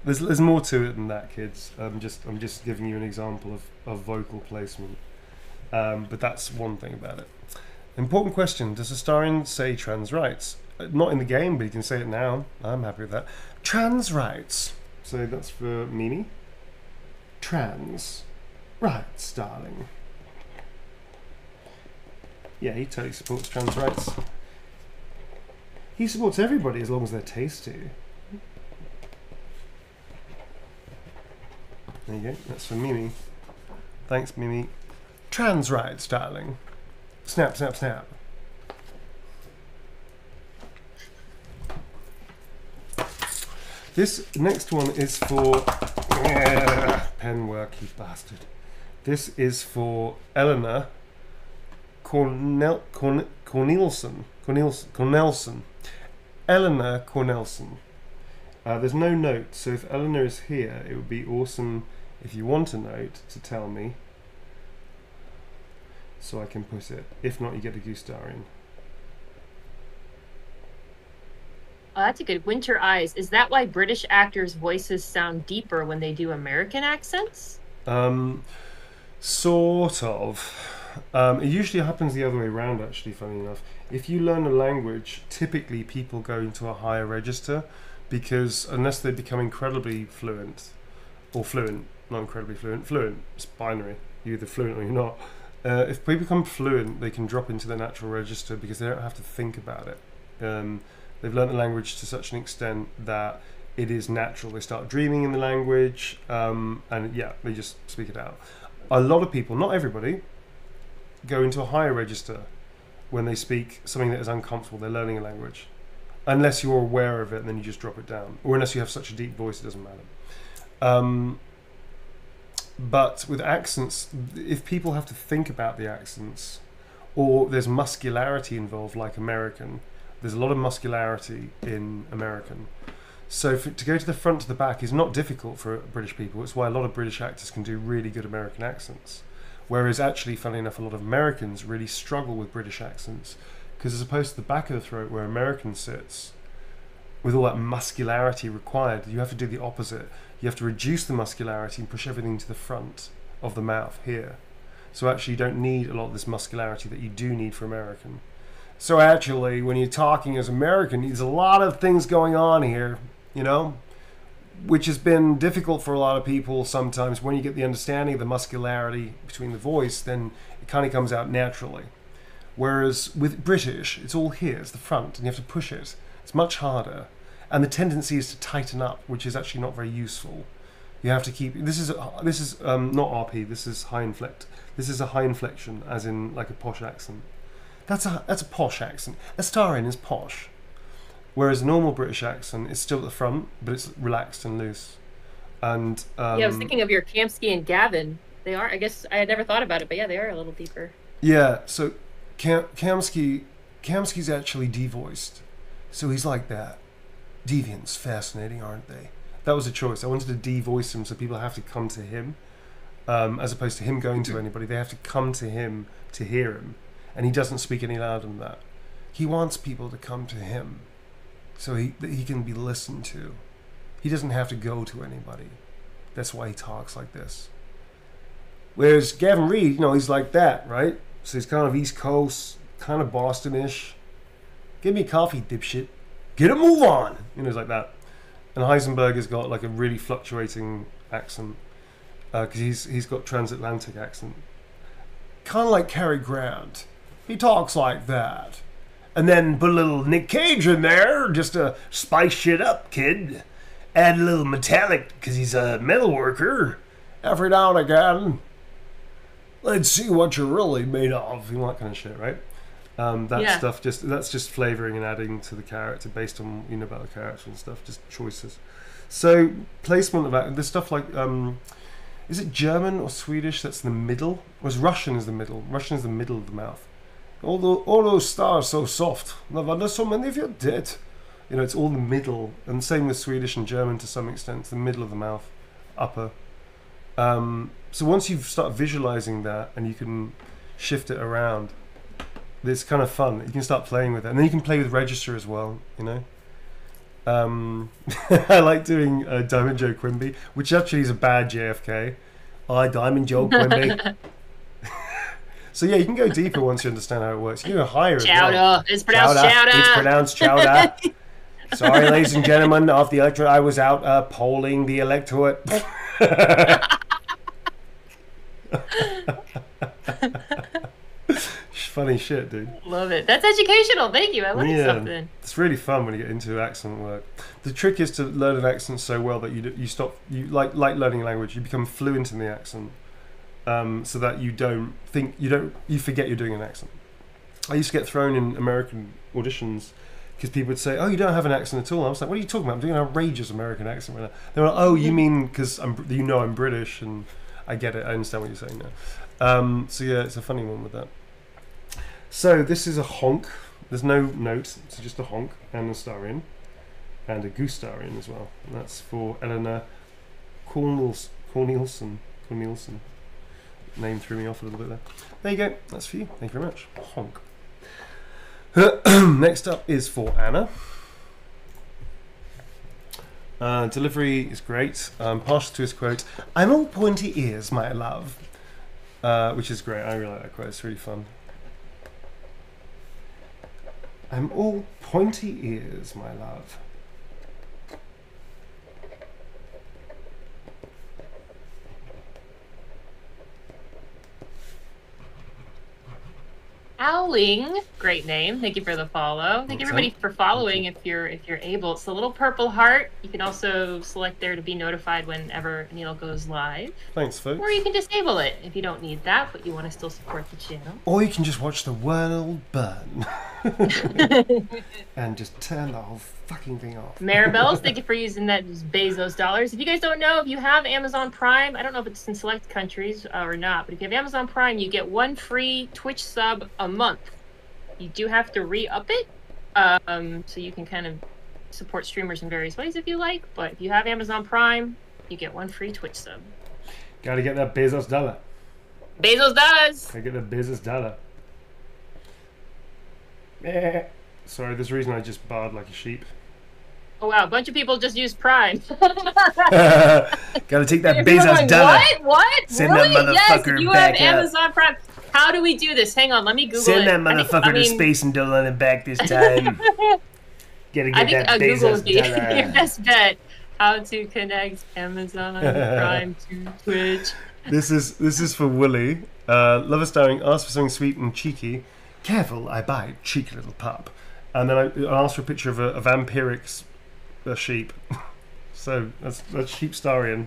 There's more to it than that, kids. I'm just giving you an example of vocal placement. But that's one thing about it. Important question. Does Astarion say trans rights? Not in the game, but he can say it now. I'm happy with that. Trans rights. So that's for Mimi. Trans rights, darling. Yeah, he totally supports trans rights. He supports everybody as long as they're tasty. There you go, that's for Mimi. Thanks, Mimi. Trans rights, darling. Snap, snap, snap. This next one is for... pen work, you bastard. This is for Eleanor Cornelson. Eleanor Cornelson. There's no note, so if Eleanor is here, it would be awesome if you want a note to tell me. so I can put it. If not, you get a Gustarian. Oh, that's a good. Winter Eyes. Is that why British actors' voices sound deeper when they do American accents? Sort of. It usually happens the other way around, actually, funny enough. If you learn a language, typically people go into a higher register because unless they become incredibly fluent, or fluent, not incredibly fluent, it's binary. You're either fluent or you're not. If people become fluent, they can drop into the natural register because they don't have to think about it. They've learned the language to such an extent that it is natural. They start dreaming in the language, and yeah, they just speak it out. A lot of people, not everybody, go into a higher register when they speak something that is uncomfortable. They're learning a language. Unless you're aware of it, and then you just drop it down. Or unless you have such a deep voice, it doesn't matter. But with accents, if people have to think about the accents, or there's muscularity involved, like American, there's a lot of muscularity in American. So to go to the front to the back is not difficult for British people. It's why a lot of British actors can do really good American accents. Whereas actually, funnily enough, a lot of Americans really struggle with British accents. Because as opposed to the back of the throat where American sits, with all that muscularity required, you have to do the opposite. You have to reduce the muscularity and push everything to the front of the mouth here. So actually you don't need a lot of this muscularity that you do need for American. So actually, when you're talking as American, there's a lot of things going on here, you know, which has been difficult for a lot of people sometimes. When you get the understanding of the muscularity between the voice, then it kind of comes out naturally. Whereas with British, it's all here, it's the front, and you have to push it. It's much harder. And the tendency is to tighten up, which is actually not very useful. You have to keep, this is not RP, this is high inflect. This is a high inflection, as in like a posh accent. That's a posh accent. Astarian is posh. Whereas a normal British accent is still at the front, but it's relaxed and loose. And yeah, I was thinking of your Kamsky and Gavin. They are, I guess, I had never thought about it, but yeah, they are a little deeper. Yeah, so Kamsky's actually devoiced. So he's like that. Deviants, fascinating, aren't they? That was a choice. I wanted to devoice him so people have to come to him. As opposed to him going to anybody. They have to come to him to hear him. And he doesn't speak any louder than that. He wants people to come to him so he can be listened to. He doesn't have to go to anybody. That's why he talks like this. Whereas Gavin Reed, you know, he's like that, right? So he's kind of East Coast, kind of Boston-ish. Give me coffee, dipshit. Get a move on! You know, it's like that. And Heisenberg has got like a really fluctuating accent. Because he's got transatlantic accent. Kind of like Cary Grant. He talks like that. And then put a little Nick Cage in there, just to spice shit up, kid. Add a little metallic, because he's a metal worker. Every now and again. Let's see what you're really made of. You know, that kind of shit, right? Stuff, that's just flavouring and adding to the character based on what you know about the character and stuff, just choices. So, placement of that, there's stuff like... is it German or Swedish that's the middle? Or is Russian is the middle? Russian is the middle of the mouth. All those stars so soft. No wonder so many of you dead. You know, it's all the middle. And same with Swedish and German to some extent. It's the middle of the mouth. Upper. So once you start visualizing that and you can shift it around, it's kind of fun. You can start playing with it. And then you can play with register as well, you know. I like doing Diamond Joe Quimby, which actually is a bad JFK. I Diamond Joe Quimby. So yeah, you can go deeper once you understand how it works. You can go higher as well. Chowder. It's pronounced chowder. It's pronounced chowder. Sorry, ladies and gentlemen, of the electorate, I was out polling the electorate. Funny shit, dude. Love it. That's educational. Thank you. I learned something. It's really fun when you get into accent work. The trick is to learn an accent so well that you like learning a language. You become fluent in the accent, so that you forget you're doing an accent. I used to get thrown in American auditions because people would say, "Oh, you don't have an accent at all." I was like, "What are you talking about? I'm doing an outrageous American accent right now." They were like, "Oh, you mean because I'm British?" And I get it. I understand what you're saying now. So yeah, it's a funny one with that. So this is a honk. There's no note. It's just a honk and a starion and a Gustarian as well. And that's for Eleanor Cornelison. name threw me off a little bit there. There you go. That's for you. Thank you very much. Honk. Next up is for Anna. Delivery is great. Partial to his quote, "I'm all pointy ears, my love," which is great. I really like that quote. It's really fun. I'm all pointy ears, my love. Owling, great name. Thank you for the follow. Thank everybody for following. If you're able, it's the little purple heart. You can also select there to be notified whenever Neil goes live. Thanks, folks. Or you can disable it if you don't need that, but you want to still support the channel. Or you can just watch the world burn and just turn the whole fucking thing off. Maribel's, thank you for using that Bezos dollars. If you guys don't know, if you have Amazon Prime, I don't know if it's in select countries or not, but if you have Amazon Prime, you get 1 free Twitch sub a month. You do have to re-up it, so you can kind of support streamers in various ways if you like, but if you have Amazon Prime, you get 1 free Twitch sub. Gotta get that Bezos dollar. Bezos does! Gotta get that Bezos dollar. Sorry, there's a reason I just barred like a sheep. Oh wow, a bunch of people just use Prime. Gotta take that Bezos dollar. What? Send really? that motherfucker yes, you back have up. Amazon Prime. How do we do this? Hang on, let me Google Send it. that motherfucker to space and don't let him back this time. Gotta get I think that Google would Bezos be dollar. your best bet. How to connect Amazon Prime to Twitch. This is for Willie. Lover starring, ask for something sweet and cheeky. Careful, I bite, cheeky little pup. And then I asked for a picture of a vampiric sheep. So that's Sheepstarian.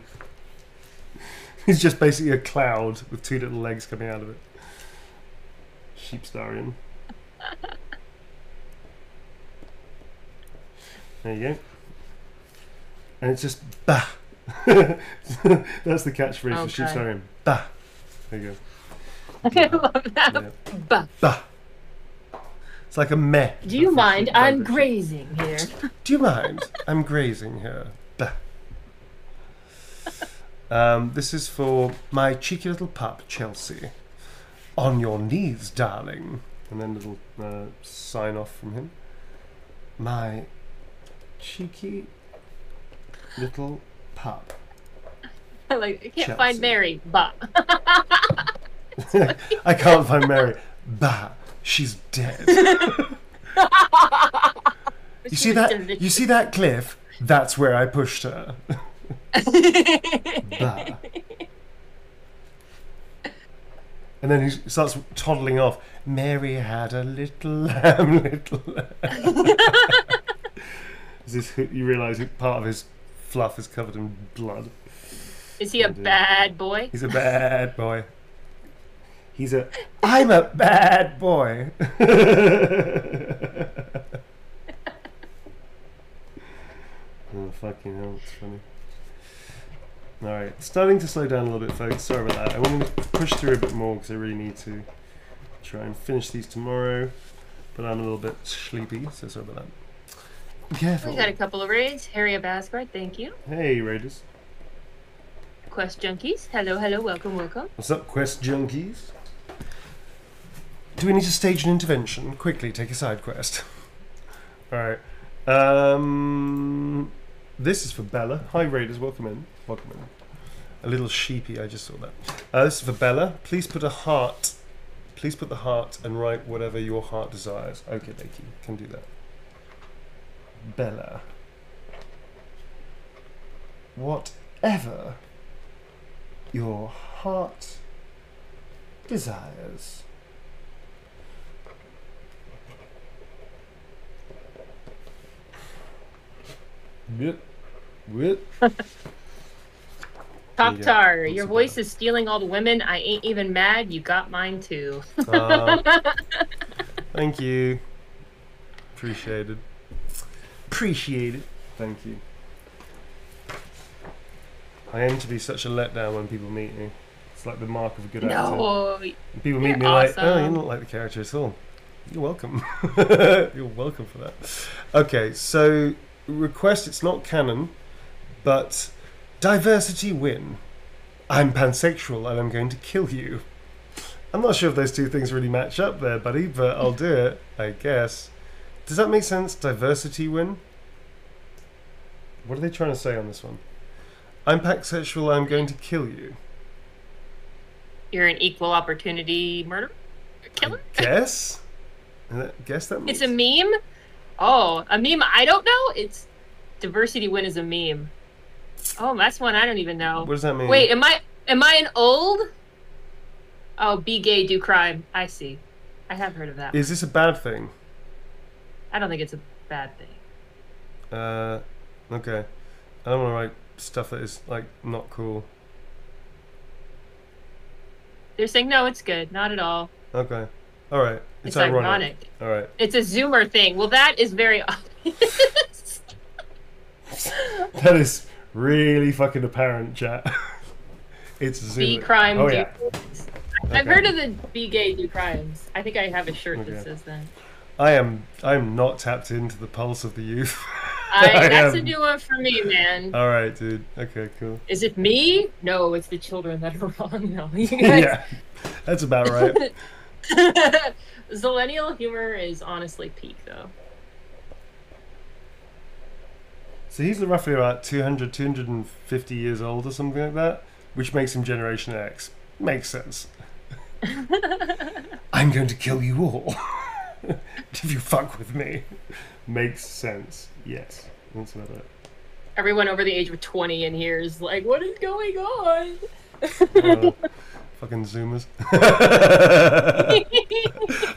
He's just basically a cloud with 2 little legs coming out of it. Sheepstarian. There you go. And it's just bah. That's the catchphrase for Sheepstarian. Bah. There you go. I love that. Yeah. Bah. Bah. It's like a meh. Do you mind? I'm grazing here. Do you mind? I'm grazing here. Bah. This is for my cheeky little pup, Chelsea. On your knees, darling. And then a little sign off from him. My cheeky little pup. I can't Chelsea. find Mary. Bah. I can't find Mary. Bah. She's dead. You see that? You see that cliff? That's where I pushed her. Bah. And then he starts toddling off. Mary had a little lamb, little lamb. You realise part of his fluff is covered in blood. Is he a bad boy? He's a bad boy. I'm a bad boy. Oh, fucking hell, it's funny. Alright, starting to slow down a little bit, folks. Sorry about that. I'm going to push through a bit more because I really need to try and finish these tomorrow. But I'm a little bit sleepy, so sorry about that. Careful. We got a couple of raids. Harriet Basgard, thank you. Hey, Raiders. Quest Junkies, hello, hello, welcome, welcome. What's up, Quest Junkies? Do we need to stage an intervention? Quickly, take a side quest. Alright. This is for Bella. Hi, Raiders, welcome in. Welcome in. A little sheepy, I just saw that. This is for Bella. Please put a heart. Please put the heart and write whatever your heart desires. Okay, Lakey, can do that. Bella. Whatever your heart desires. Yep. Yep. Pop-Tar, your voice is stealing all the women. I ain't even mad. You got mine too. Thank you. Appreciated. Appreciated. Thank you. I aim to be such a letdown when people meet me. It's like the mark of a good actor. No, When people meet me awesome. like, oh, you don't like the character at all. You're welcome. You're welcome for that. Okay, so request, it's not canon, but diversity win. I'm pansexual and I'm going to kill you. I'm not sure if those two things really match up there, buddy, but I'll do it, I guess. Does that make sense? Diversity win? What are they trying to say on this one? I'm pansexual, I'm going to kill you. You're an equal opportunity murderer? Killer? Guess? Guess that means... It's a meme? Oh, a meme I don't know? It's diversity win is a meme. Oh, that's one I don't even know. What does that mean? Wait, am I an old? Oh, be gay, do crime. I see. I have heard of that. Is this a bad thing? I don't think it's a bad thing. Okay. I don't want to write stuff that is, like, not cool. They're saying, no, it's good. Not at all. Okay. Alright. It's ironic. Alright. It's a Zoomer thing. Well, that is very obvious. That is really fucking apparent, chat. It's Zoomer. Be crime, oh, do yeah. I've heard of the be gay, do crimes. I think I have a shirt that says that. I am not tapped into the pulse of the youth. That's a new one for me, man. Alright, dude. Okay, cool. Is it me? No, it's the children that are wrong. No, you guys. Yeah, that's about right. Zillennial humor is honestly peak, though. So he's roughly about 200, 250 years old or something like that, which makes him Generation X. Makes sense. I'm going to kill you all if you fuck with me. Makes sense. Yes, that's about it. Everyone over the age of 20 in here is like, what is going on? Fucking Zoomers.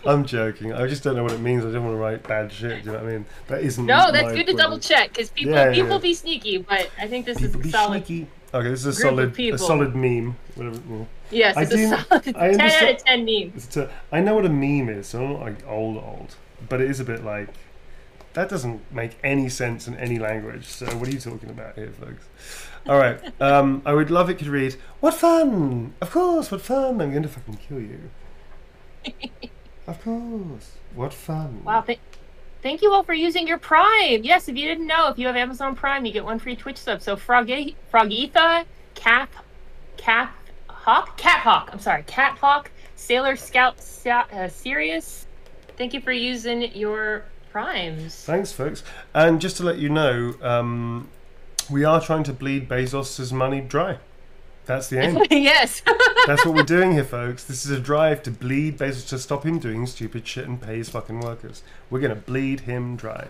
I'm joking. I just don't know what it means. I don't want to write bad shit. Do you know what I mean? That isn't. No, that's good to double check because people be sneaky, but I think this people is solid. Sneaky. Okay, this is a solid meme. Whatever. Yeah. Yes, it's a solid 10 out of 10 meme. I know what a meme is, so I'm not like old, but it is a bit like that doesn't make any sense in any language. So what are you talking about here, folks? All right. I would love it could read, what fun! Of course, what fun! I'm going to fucking kill you. Of course. What fun. Wow, thank you all for using your Prime. Yes, if you didn't know, if you have Amazon Prime, you get one free Twitch sub. So Frogitha, Cat Hawk, Sailor Scout, Sirius. Thank you for using your Primes. Thanks, folks. And just to let you know, we are trying to bleed Bezos' money dry. That's the aim. Yes. That's what we're doing here, folks. This is a drive to bleed Bezos, to stop him doing stupid shit and pay his fucking workers. We're going to bleed him dry.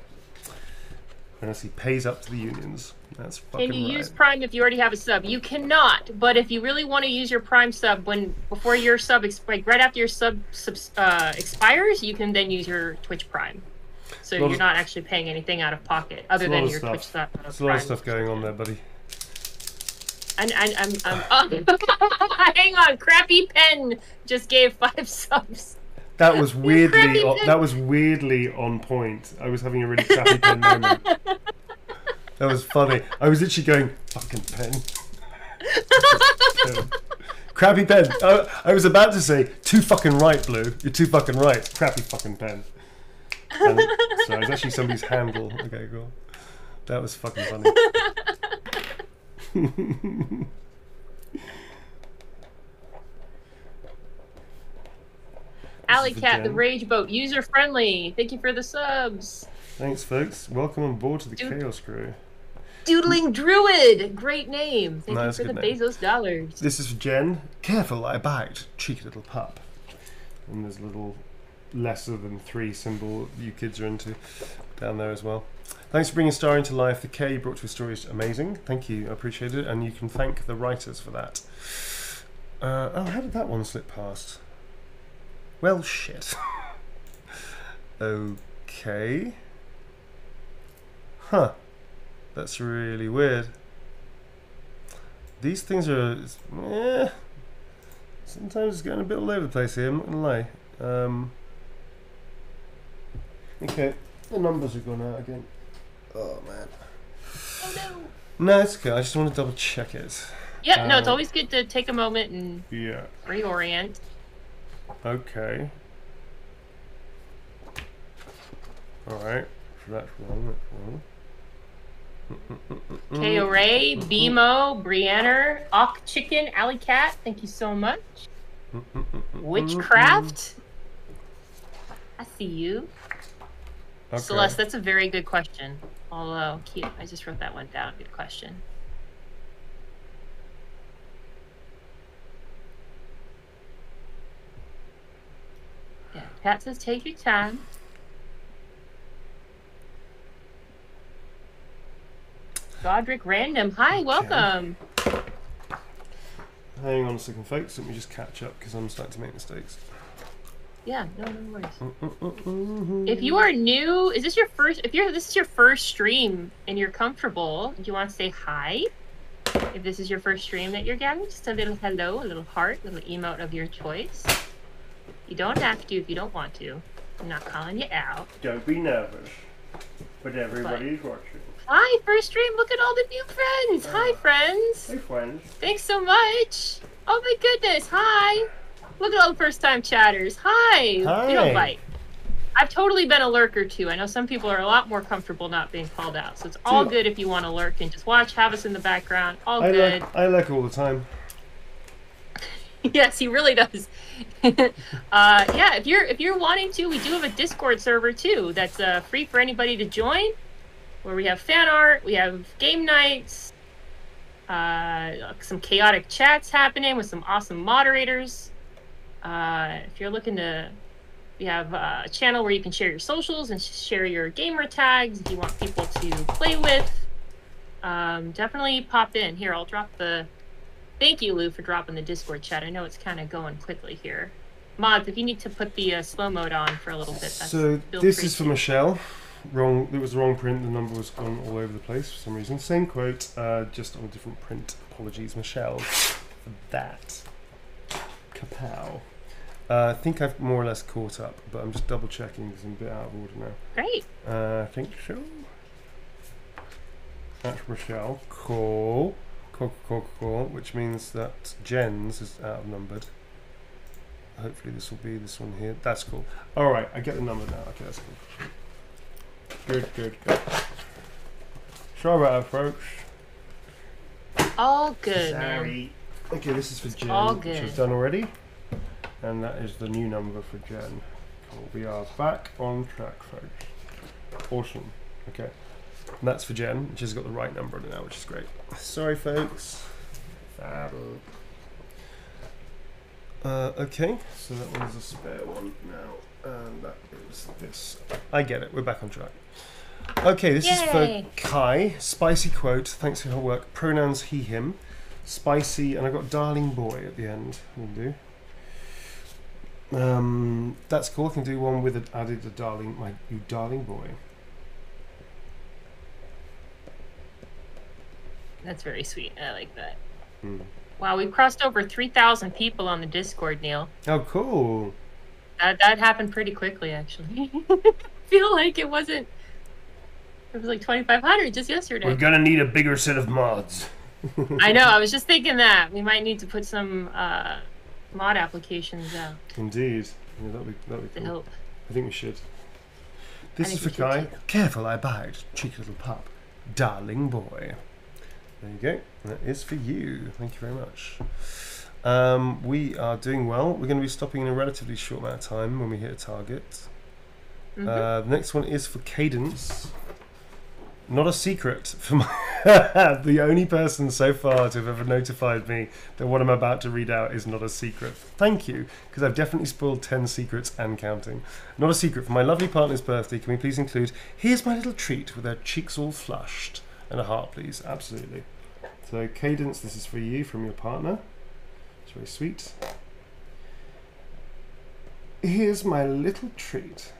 Unless he pays up to the unions. That's fucking right. Can you use Prime if you already have a sub? You cannot, but if you really want to use your Prime sub before your sub, like right after your sub expires, you can then use your Twitch Prime. So you're not actually paying anything out of pocket other than your Twitch sub. There's a lot of stuff going on there, buddy. And hang on, Crappy Pen just gave 5 subs. That was weirdly on point. I was having a really crappy pen moment. That was funny. I was literally going, fucking pen. Crappy pen. I was about to say, too fucking right, Blue. You're too fucking right. Crappy fucking pen. Sorry, it's actually somebody's handle. Okay, cool. That was fucking funny. Alley Cat, the Rage Boat, user friendly. Thank you for the subs. Thanks, folks. Welcome on board to the Chaos Crew. Doodling Druid, great name. Thank you for the name. Bezos dollars. This is for Jen. Careful, I bite. Cheeky little pup. And there's a little lesser than 3 symbol you kids are into down there as well. Thanks for bringing Star into life. The K brought to a story is amazing. Thank you, I appreciate it. And you can thank the writers for that. Oh, how did that one slip past? Well, shit. Okay. Huh. That's really weird. These things are... sometimes it's getting a bit all over the place here, I'm not going to lie. Okay, the numbers have gone out again. Oh, man. Oh, no. No, it's okay. I just want to double check it. Yep, no, it's always good to take a moment and reorient. Okay. Alright. So that's wrong, that's wrong. Ko Ray, Bimo, Brianner, Ock Chicken, Alley Cat, thank you so much. Witchcraft, I see you. Okay. Celeste, that's a very good question. Although, cute, I just wrote that one down. Good question. Yeah, Pat says take your time. Godric Random, hi, welcome. Hang on a second, folks. Let me just catch up because I'm starting to make mistakes. Yeah, no worries. If you are new, is this your first? This is your first stream and you're comfortable, do you want to say hi? If this is your first stream that you're getting, just a little hello, a little heart, a little emote of your choice. You don't have to if you don't want to. I'm not calling you out. Don't be nervous, but everybody's watching. Hi, first stream. Look at all the new friends. Hi, friends. Hey, friends. Thanks so much. Oh my goodness. Hi. Look at all the first-time chatters. Hi. Hi. We don't bite. I've totally been a lurker too. I know some people are a lot more comfortable not being called out, so it's all good if you want to lurk and just watch, have us in the background. All good. I lurk all the time. Yes, he really does. Yeah, if you're wanting to, we do have a Discord server too. That's free for anybody to join, where we have fan art, we have game nights, some chaotic chats happening with some awesome moderators. If you're looking to, we have a channel where you can share your socials and share your gamer tags if you want people to play with. Definitely pop in. Here, I'll drop the... Thank you, Lou, for dropping the Discord chat. I know it's kind of going quickly here. Mods, if you need to put the slow mode on for a little bit. So this is for Michelle. Wrong. It was the wrong print. The number was gone all over the place for some reason. Same quote, just on a different print. Apologies, Michelle, for that. Kapow. I think I've more or less caught up, but I'm just double checking because I'm a bit out of order now. Great. I think so. That's Michelle. Cool. Cool, which means that Jen's is outnumbered. Hopefully this will be this one here. That's cool. Alright, I get the number now. Okay, that's cool. Good. Sorry about that, folks. All good, Sorry. Man. Okay, this is for Jen, all good. Which I've done already. And that is the new number for Jen. Cool. We are back on track, folks. Awesome. Okay. And that's for Jen, which has got the right number on it now, which is great. Sorry, folks. Okay, so that one's a spare one now, and that is this. I get it, we're back on track. Okay, this is for Kai. Spicy quote, thanks for your work. Pronouns he, him. Spicy, and I got darling boy at the end. We'll do. That's cool, I can do one with added a darling, you darling boy. That's very sweet. I like that. Wow, we've crossed over 3,000 people on the Discord, Neil. Oh, cool. That happened pretty quickly, actually. I feel like it was like 2,500 just yesterday. We're gonna need a bigger set of mods. I know, I was just thinking that. We might need to put some mod applications out. Indeed. Yeah, that'd be cool. To help. I think we should. This is for Kai. Careful, I bite. Cheeky little pup. Darling boy. There you go. That is for you. Thank you very much. We are doing well. We're going to be stopping in a relatively short amount of time when we hit a target. The next one is for Cadence. Not a secret for my the only person so far to have ever notified me that what I'm about to read out is not a secret. Thank you, because I've definitely spoiled 10 secrets and counting. Not a secret. For my lovely partner's birthday, can we please include, here's my little treat with her cheeks all flushed. And a heart, please. Absolutely. So, Cadence, this is for you from your partner. It's very sweet. Here's my little treat.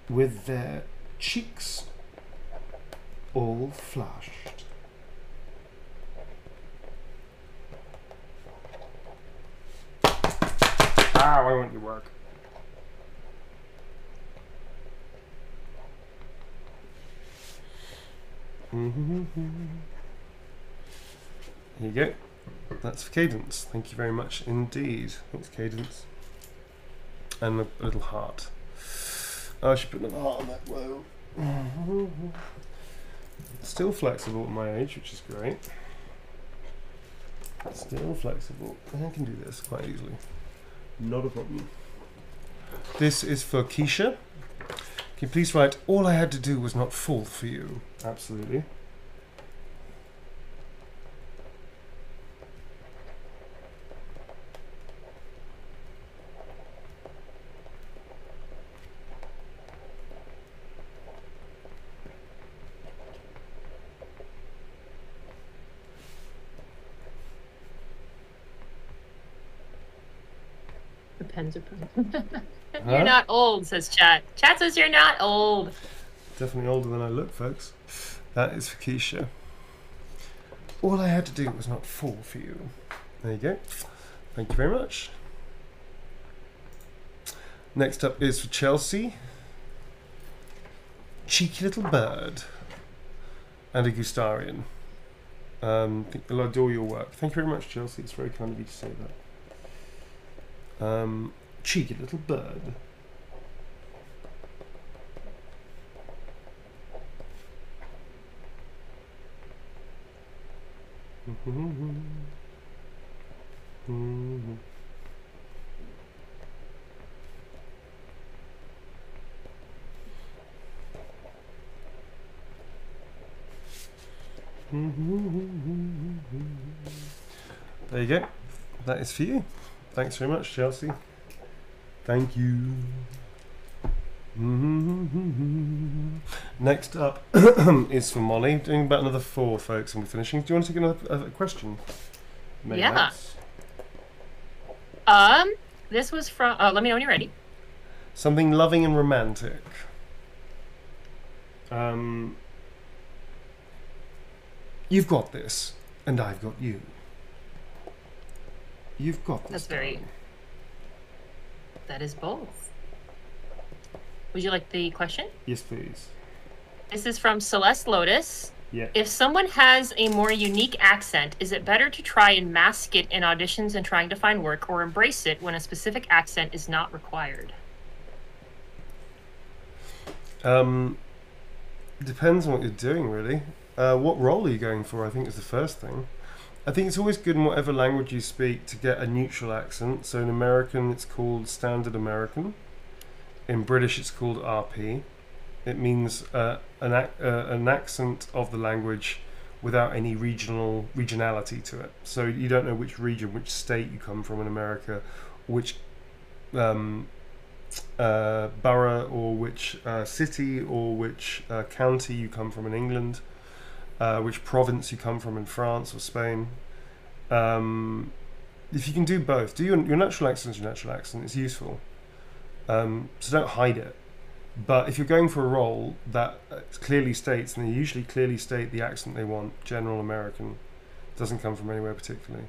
With their cheeks all flushed. Ah, why won't you work? Here you go. That's for Cadence. Thank you very much indeed. Thanks, Cadence. And a little heart. Oh, I should put another heart on that. Whoa. Still flexible at my age, which is great. Still flexible. I can do this quite easily. Not a problem. This is for Keisha. Can you please write, all I had to do was not fall for you? Absolutely. The pens are You're not old, says chat. Chat says you're not old. Definitely older than I look, folks. That is for Keisha. All I had to do was not fall for you. There you go. Thank you very much. Next up is for Chelsea. Cheeky little bird. And a Gustarian. I adore your work. Thank you very much, Chelsea. It's very kind of you to say that. Cheeky little bird. There you go. That is for you. Thanks very much, Chelsea. Thank you. Next up is for Molly. Doing about another 4, folks, and we're finishing. Do you want to take another question? Maybe yeah. This was from. Let me know when you're ready. Something loving and romantic. You've got this, and I've got you. You've got this. That's very. That is both. Would you like the question? Yes, please. This is from Celeste Lotus. Yeah. If someone has a more unique accent, is it better to try and mask it in auditions and trying to find work, or embrace it when a specific accent is not required? Depends on what you're doing, really. What role are you going for, I think, is the first thing. I think it's always good in whatever language you speak to get a neutral accent. So in American, it's called Standard American. In British, it's called RP. It means an accent of the language without any regionality to it. So you don't know which region, which state you come from in America, which borough or which city or which county you come from in England, which province you come from in France or Spain. If you can do both, do your natural accent is your natural accent. It's useful. So don't hide it. But if you're going for a role that clearly states, and they usually clearly state the accent they want, general American, doesn't come from anywhere particularly,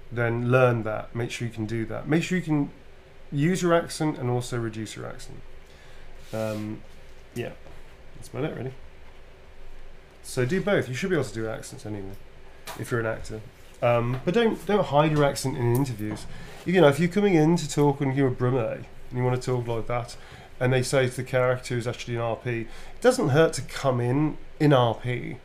then learn that. Make sure you can do that. Make sure you can use your accent and also reduce your accent. Yeah, that's about it, really. So do both. You should be able to do accents anyway, if you're an actor. But don't hide your accent in interviews. You know, if you're coming in to talk and you're a brummie and you want to talk like that, and they say to the character who's actually an RP, it doesn't hurt to come in RP,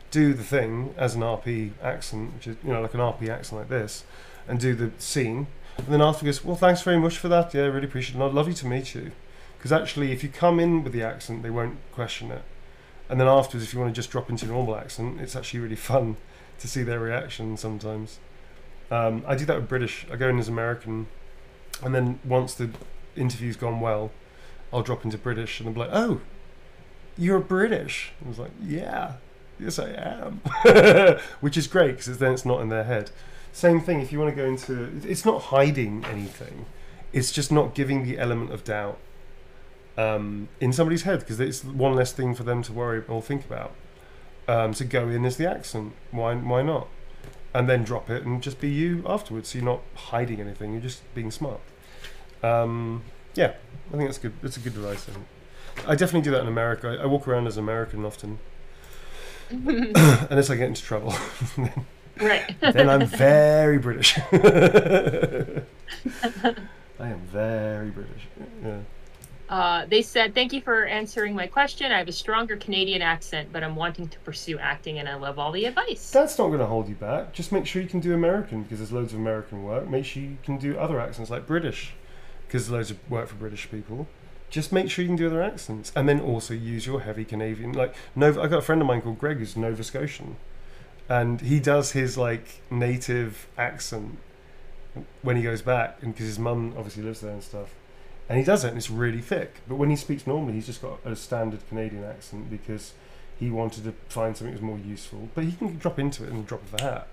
do the thing as an RP accent, which is, you know, like an RP accent like this, and do the scene, and then afterwards, well, thanks very much for that, yeah, really appreciate it, and I'd love you to meet you. Because actually, if you come in with the accent, they won't question it. And then afterwards, if you want to just drop into your normal accent, it's actually really fun to see their reaction sometimes. I do that with British. I go in as American, and then once the interview's gone well, I'll drop into British, and they'll be like, oh, you're British. I was like, yeah, yes I am. Which is great, because then it's not in their head. Same thing, if you want to go into, it's not hiding anything. It's just not giving the element of doubt in somebody's head, because it's one less thing for them to worry or think about. So go in as the accent. Why not? And then drop it and just be you afterwards. So you're not hiding anything. You're just being smart. Yeah, I think that's good. That's a good advice. I definitely do that in America. I walk around as American often, unless I get into trouble. Right. Then I'm very British. I am very British. Yeah. They said, thank you for answering my question. I have a stronger Canadian accent, but I'm wanting to pursue acting, and I love all the advice. That's not going to hold you back. Just make sure you can do American, because there's loads of American work. Make sure you can do other accents like British, because there's loads of work for British people. Just make sure you can do other accents, and then also use your heavy Canadian. Like Nova, I got a friend of mine called Greg who's Nova Scotian, and he does his like native accent when he goes back, and because his mum obviously lives there and stuff. And he does it, and it's really thick. But when he speaks normally, he's just got a standard Canadian accent because he wanted to find something that was more useful. But he can drop into it in the drop of a hat.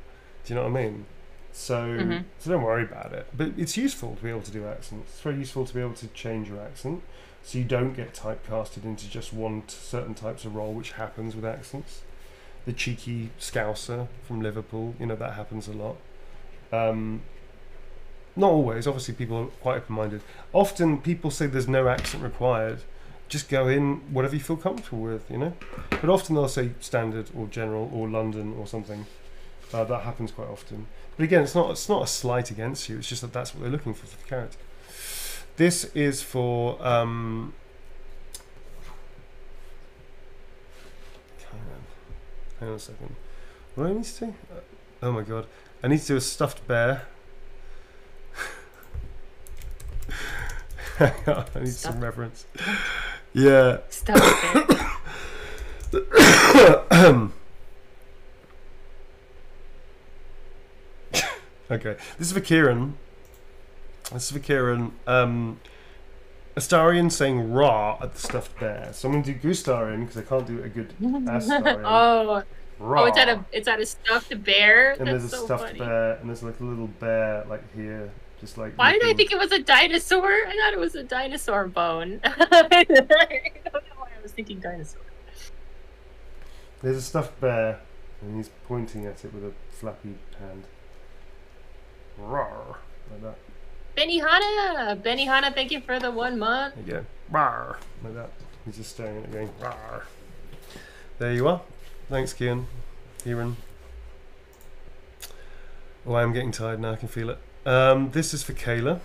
Do you know what I mean? So, so don't worry about it. But it's useful to be able to do accents. It's very useful to be able to change your accent so you don't get typecasted into just one certain types of role, which happens with accents. The cheeky Scouser from Liverpool, you know, that happens a lot. Not always, obviously people are quite open-minded. Often people say there's no accent required. Just go in whatever you feel comfortable with, you know? But often they'll say standard or general or London or something. That happens quite often. But again, it's not a slight against you, it's just that that's what they're looking for the character. This is for... hang on a second. What do I need to do? Oh my god. I need to do a stuffed bear. I need some reference. Yeah. Okay. This is for Kieran. Astarion saying "raw" at the stuffed bear. So I'm going to do Gustarion because I can't do a good Astarion. Oh, it's at a stuffed bear. And That's there's a so stuffed funny. bear, and there's like a little bear like here. Just like Why did I looking- think it was a dinosaur? I thought it was a dinosaur bone. I don't know why I was thinking dinosaur. There's a stuffed bear, and he's pointing at it with a flappy hand. Rawr, like that. Benihana, thank you for the 1 month. There you go. Rawr, like that. He's just staring at it going, rawr. There you are. Thanks, Kieran. Oh, I'm getting tired now, I can feel it. This is for Kayla.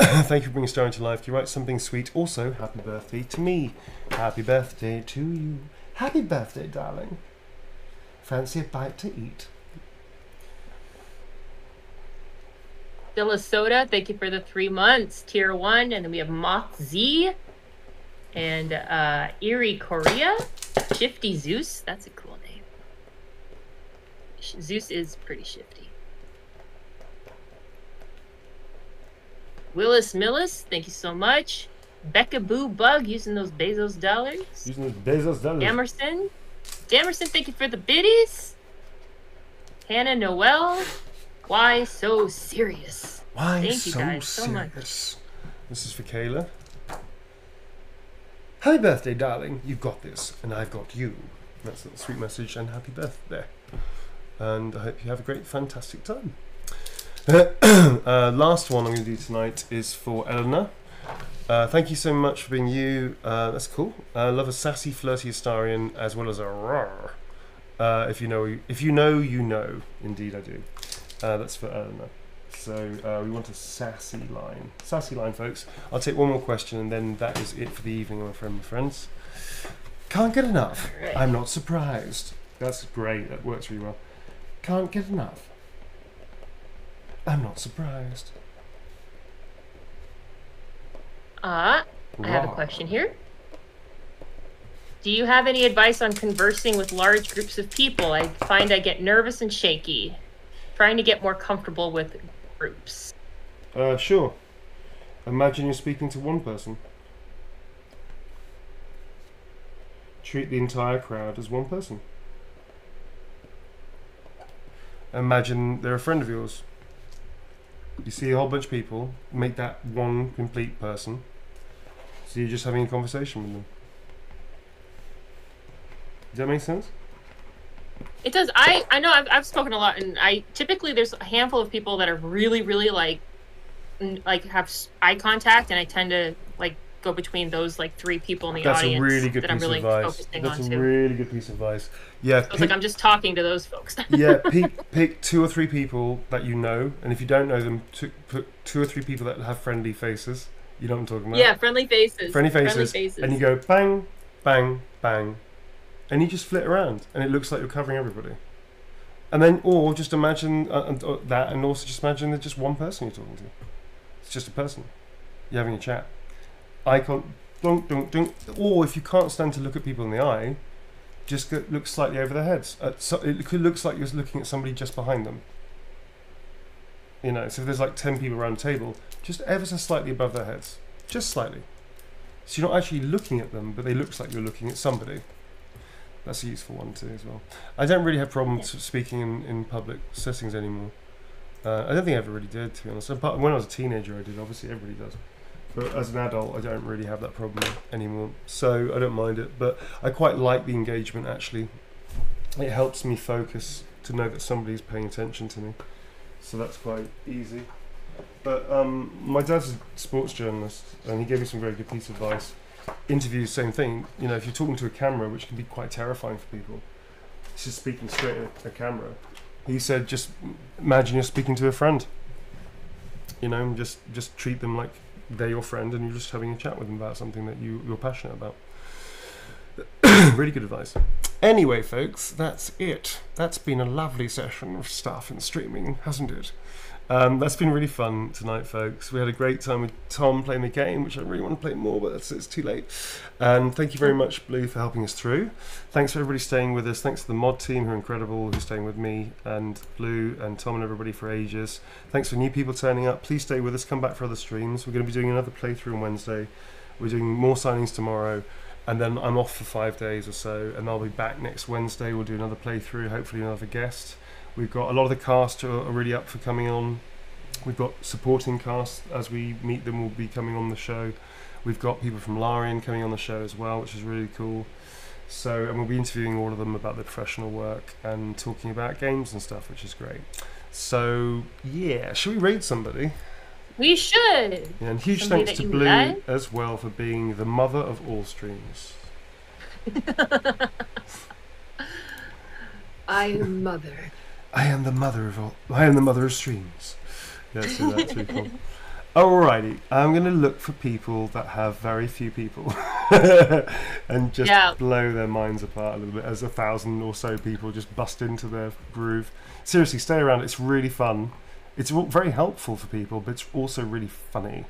Thank you for bringing Star into life. Can you write something sweet? Also, happy birthday to me. Happy birthday to you. Happy birthday, darling. Fancy a bite to eat? Dilla Soda, thank you for the 3 months. Tier 1, and then we have Moth Z. And Erie Korea. Shifty Zeus, that's a cool name. Zeus is pretty shifty. Willis Millis, thank you so much. Becca Boo Bug using those Bezos dollars. Using those Bezos dollars. Damerson, thank you for the biddies. Hannah Noel, why so serious? Why Thank you so guys so much. serious? This is for Kayla. Happy birthday, darling. You've got this, and I've got you. That's a sweet message, and happy birthday. And I hope you have a great, fantastic time. Last one I'm going to do tonight is for Eleanor. Thank you so much for being you. That's cool. I love a sassy, flirty Astarion as well as a roar. If you know, you know. Indeed, I do. That's for Eleanor. So we want a sassy line. Sassy line, folks. I'll take one more question, and then that is it for the evening, my friends. Can't get enough. Right. I'm not surprised. That's great. That works really well. Can't get enough. I'm not surprised. I have a question here. Do you have any advice on conversing with large groups of people? I find I get nervous and shaky. Trying to get more comfortable with groups. Sure. Imagine you're speaking to one person. Treat the entire crowd as one person. Imagine they're a friend of yours. You see a whole bunch of people, make that one complete person. So you're just having a conversation with them. Does that make sense? It does. I know I've spoken a lot, and I typically there's a handful of people that are really like have eye contact, and I tend to like go between those like 3 people in the That's audience a really good that piece I'm really of advice. focusing That's on a too. really good piece of advice. Yeah, So it's like I'm just talking to those folks. yeah, pick 2 or 3 people that you know, and if you don't know them, put 2 or 3 people that have friendly faces You know what I'm talking about? Yeah, friendly faces. Friendly faces. And you go bang, bang, bang, and you just flit around, and it looks like you're covering everybody. And then, or just imagine that, and also just imagine there's just one person you're talking to. It's just a person. You're having a chat. Eye contact, dunk, dunk, dunk. Or if you can't stand to look at people in the eye, just look slightly over their heads. So it looks like you're looking at somebody just behind them. You know, so if there's like 10 people around the table, just ever so slightly above their heads. Just slightly. So you're not actually looking at them, but they look like you're looking at somebody. That's a useful one too as well. I don't really have problems speaking in public settings anymore. I don't think I ever really did, to be honest. But when I was a teenager I did, obviously everybody does. But as an adult I don't really have that problem anymore. So I don't mind it, but I quite like the engagement actually. It helps me focus to know that somebody's paying attention to me. So that's quite easy. But my dad's a sports journalist and he gave me some very good piece of advice. Interviews, same thing. You know, if you're talking to a camera, which can be quite terrifying for people, it's just speaking straight at a camera. He said, just imagine you're speaking to a friend. You know, just treat them like they're your friend, and you're just having a chat with them about something that you're passionate about. Really good advice. Anyway, folks, that's it. That's been a lovely session of stuff and streaming, hasn't it? That's been really fun tonight, folks. We had a great time with Tom playing the game, which I really want to play more, but it's too late. And thank you very much, Blue, for helping us through. Thanks for everybody staying with us. Thanks to the mod team, who are incredible, who's staying with me, and Blue and Tom and everybody for ages. Thanks for new people turning up. Please stay with us. Come back for other streams. We're going to be doing another playthrough on Wednesday. We're doing more signings tomorrow. And then I'm off for 5 days or so, and I'll be back next Wednesday. We'll do another playthrough, hopefully another guest. We've got a lot of the cast who are really up for coming on. We've got supporting cast as we meet them will be coming on the show. We've got people from Larian coming on the show as well, which is really cool. So, and we'll be interviewing all of them about their professional work and talking about games and stuff, which is great. So, yeah, should we raid somebody? We should. Yeah, and huge thanks to Blue as well for being the mother of all streams. I am mother. I am the mother of all. I am the mother of streams. Yeah, so that's really cool. Alrighty, I'm going to look for people that have very few people and just blow their minds apart a little bit as 1,000 or so people just bust into their groove. Seriously, stay around. It's really fun. It's very helpful for people, but it's also really funny.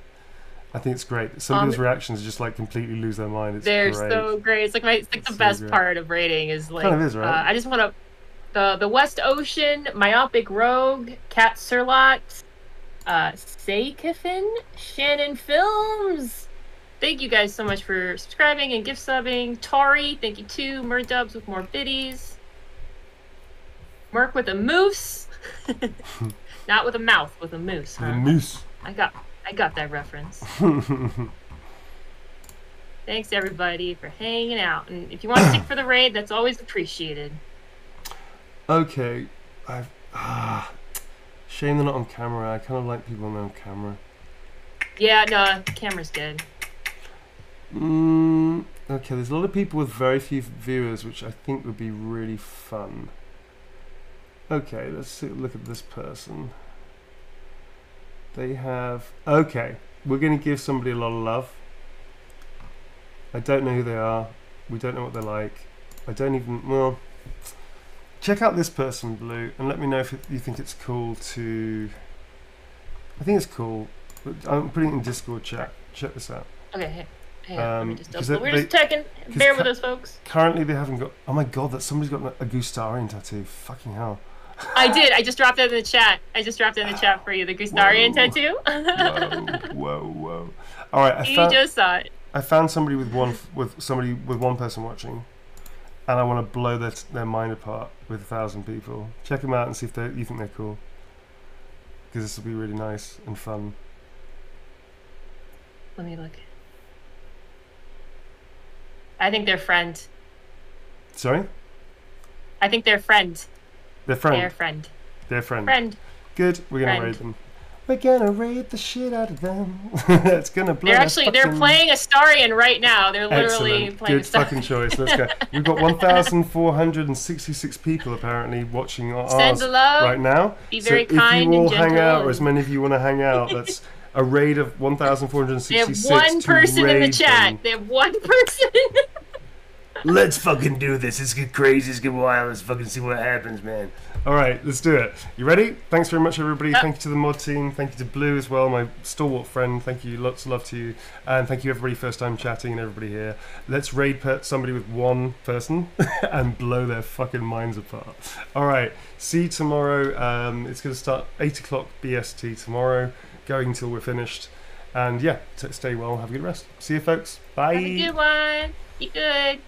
I think it's great. Some people's reactions just like completely lose their mind. It's they're great. So great. It's like the best part of raiding is like. Kind of is, right? I just want to. The West Ocean, Myopic Rogue, Cat Surlot, Saykifin, Shannon Films. Thank you guys so much for subscribing and gift subbing. Tari, thank you too. Murdubs with more biddies. Merc with a moose. Not with a mouth, with a moose, huh? A moose. I got that reference. Thanks everybody for hanging out. And if you want to stick for the raid, that's always appreciated. Okay. Shame they're not on camera. I kind of like people on camera. Yeah, no, camera's good. Okay, there's a lot of people with very few viewers, which I think would be really fun. Okay, let's look at this person. They have... Okay, we're going to give somebody a lot of love. I don't know who they are. We don't know what they're like. I don't even... Well, check out this person, Blue, and let me know if you think it's cool to... I think it's cool. I'm putting it in Discord chat. Check this out. Okay, hang on. Let me just double. We're just checking. Bear with us, folks. Currently, they haven't got... Oh my god, that somebody's got a Gustarian tattoo. Fucking hell. I did. I just dropped it in the chat. For you. The Gustarian tattoo. Whoa. All right. You just saw it. I found somebody with one person watching, and I want to blow their mind apart with 1,000 people. Check them out and see if you think they're cool, because this will be really nice and fun. Let me look. I think they're friend. Sorry? I think they're friend. They're friend. Their friend. Good. We're gonna raid them. We're gonna raid the shit out of them. It's gonna blow. They're playing Astarion right now. They're literally playing. Good fucking choice. Let's go. We've got 1,466 people apparently watching ours right now. Be very kind and gentle. Hang out, or as many of you want to hang out, that's a raid of They 1,466. have one person in the chat. Them. They have one person. Let's fucking do this. Let's get crazy. Let's get wild. Let's fucking see what happens, man. All right, let's do it. You ready? Thanks very much, everybody. Thank you to the mod team. Thank you to Blue as well, my stalwart friend. Thank you. Lots of love to you. And thank you, everybody, first time chatting and everybody here. Let's raid pet somebody with one person and blow their fucking minds apart. All right, see you tomorrow. It's going to start 8 o'clock BST tomorrow, going until we're finished. And yeah, stay well. Have a good rest. See you, folks. Bye. Have a good one. Be good.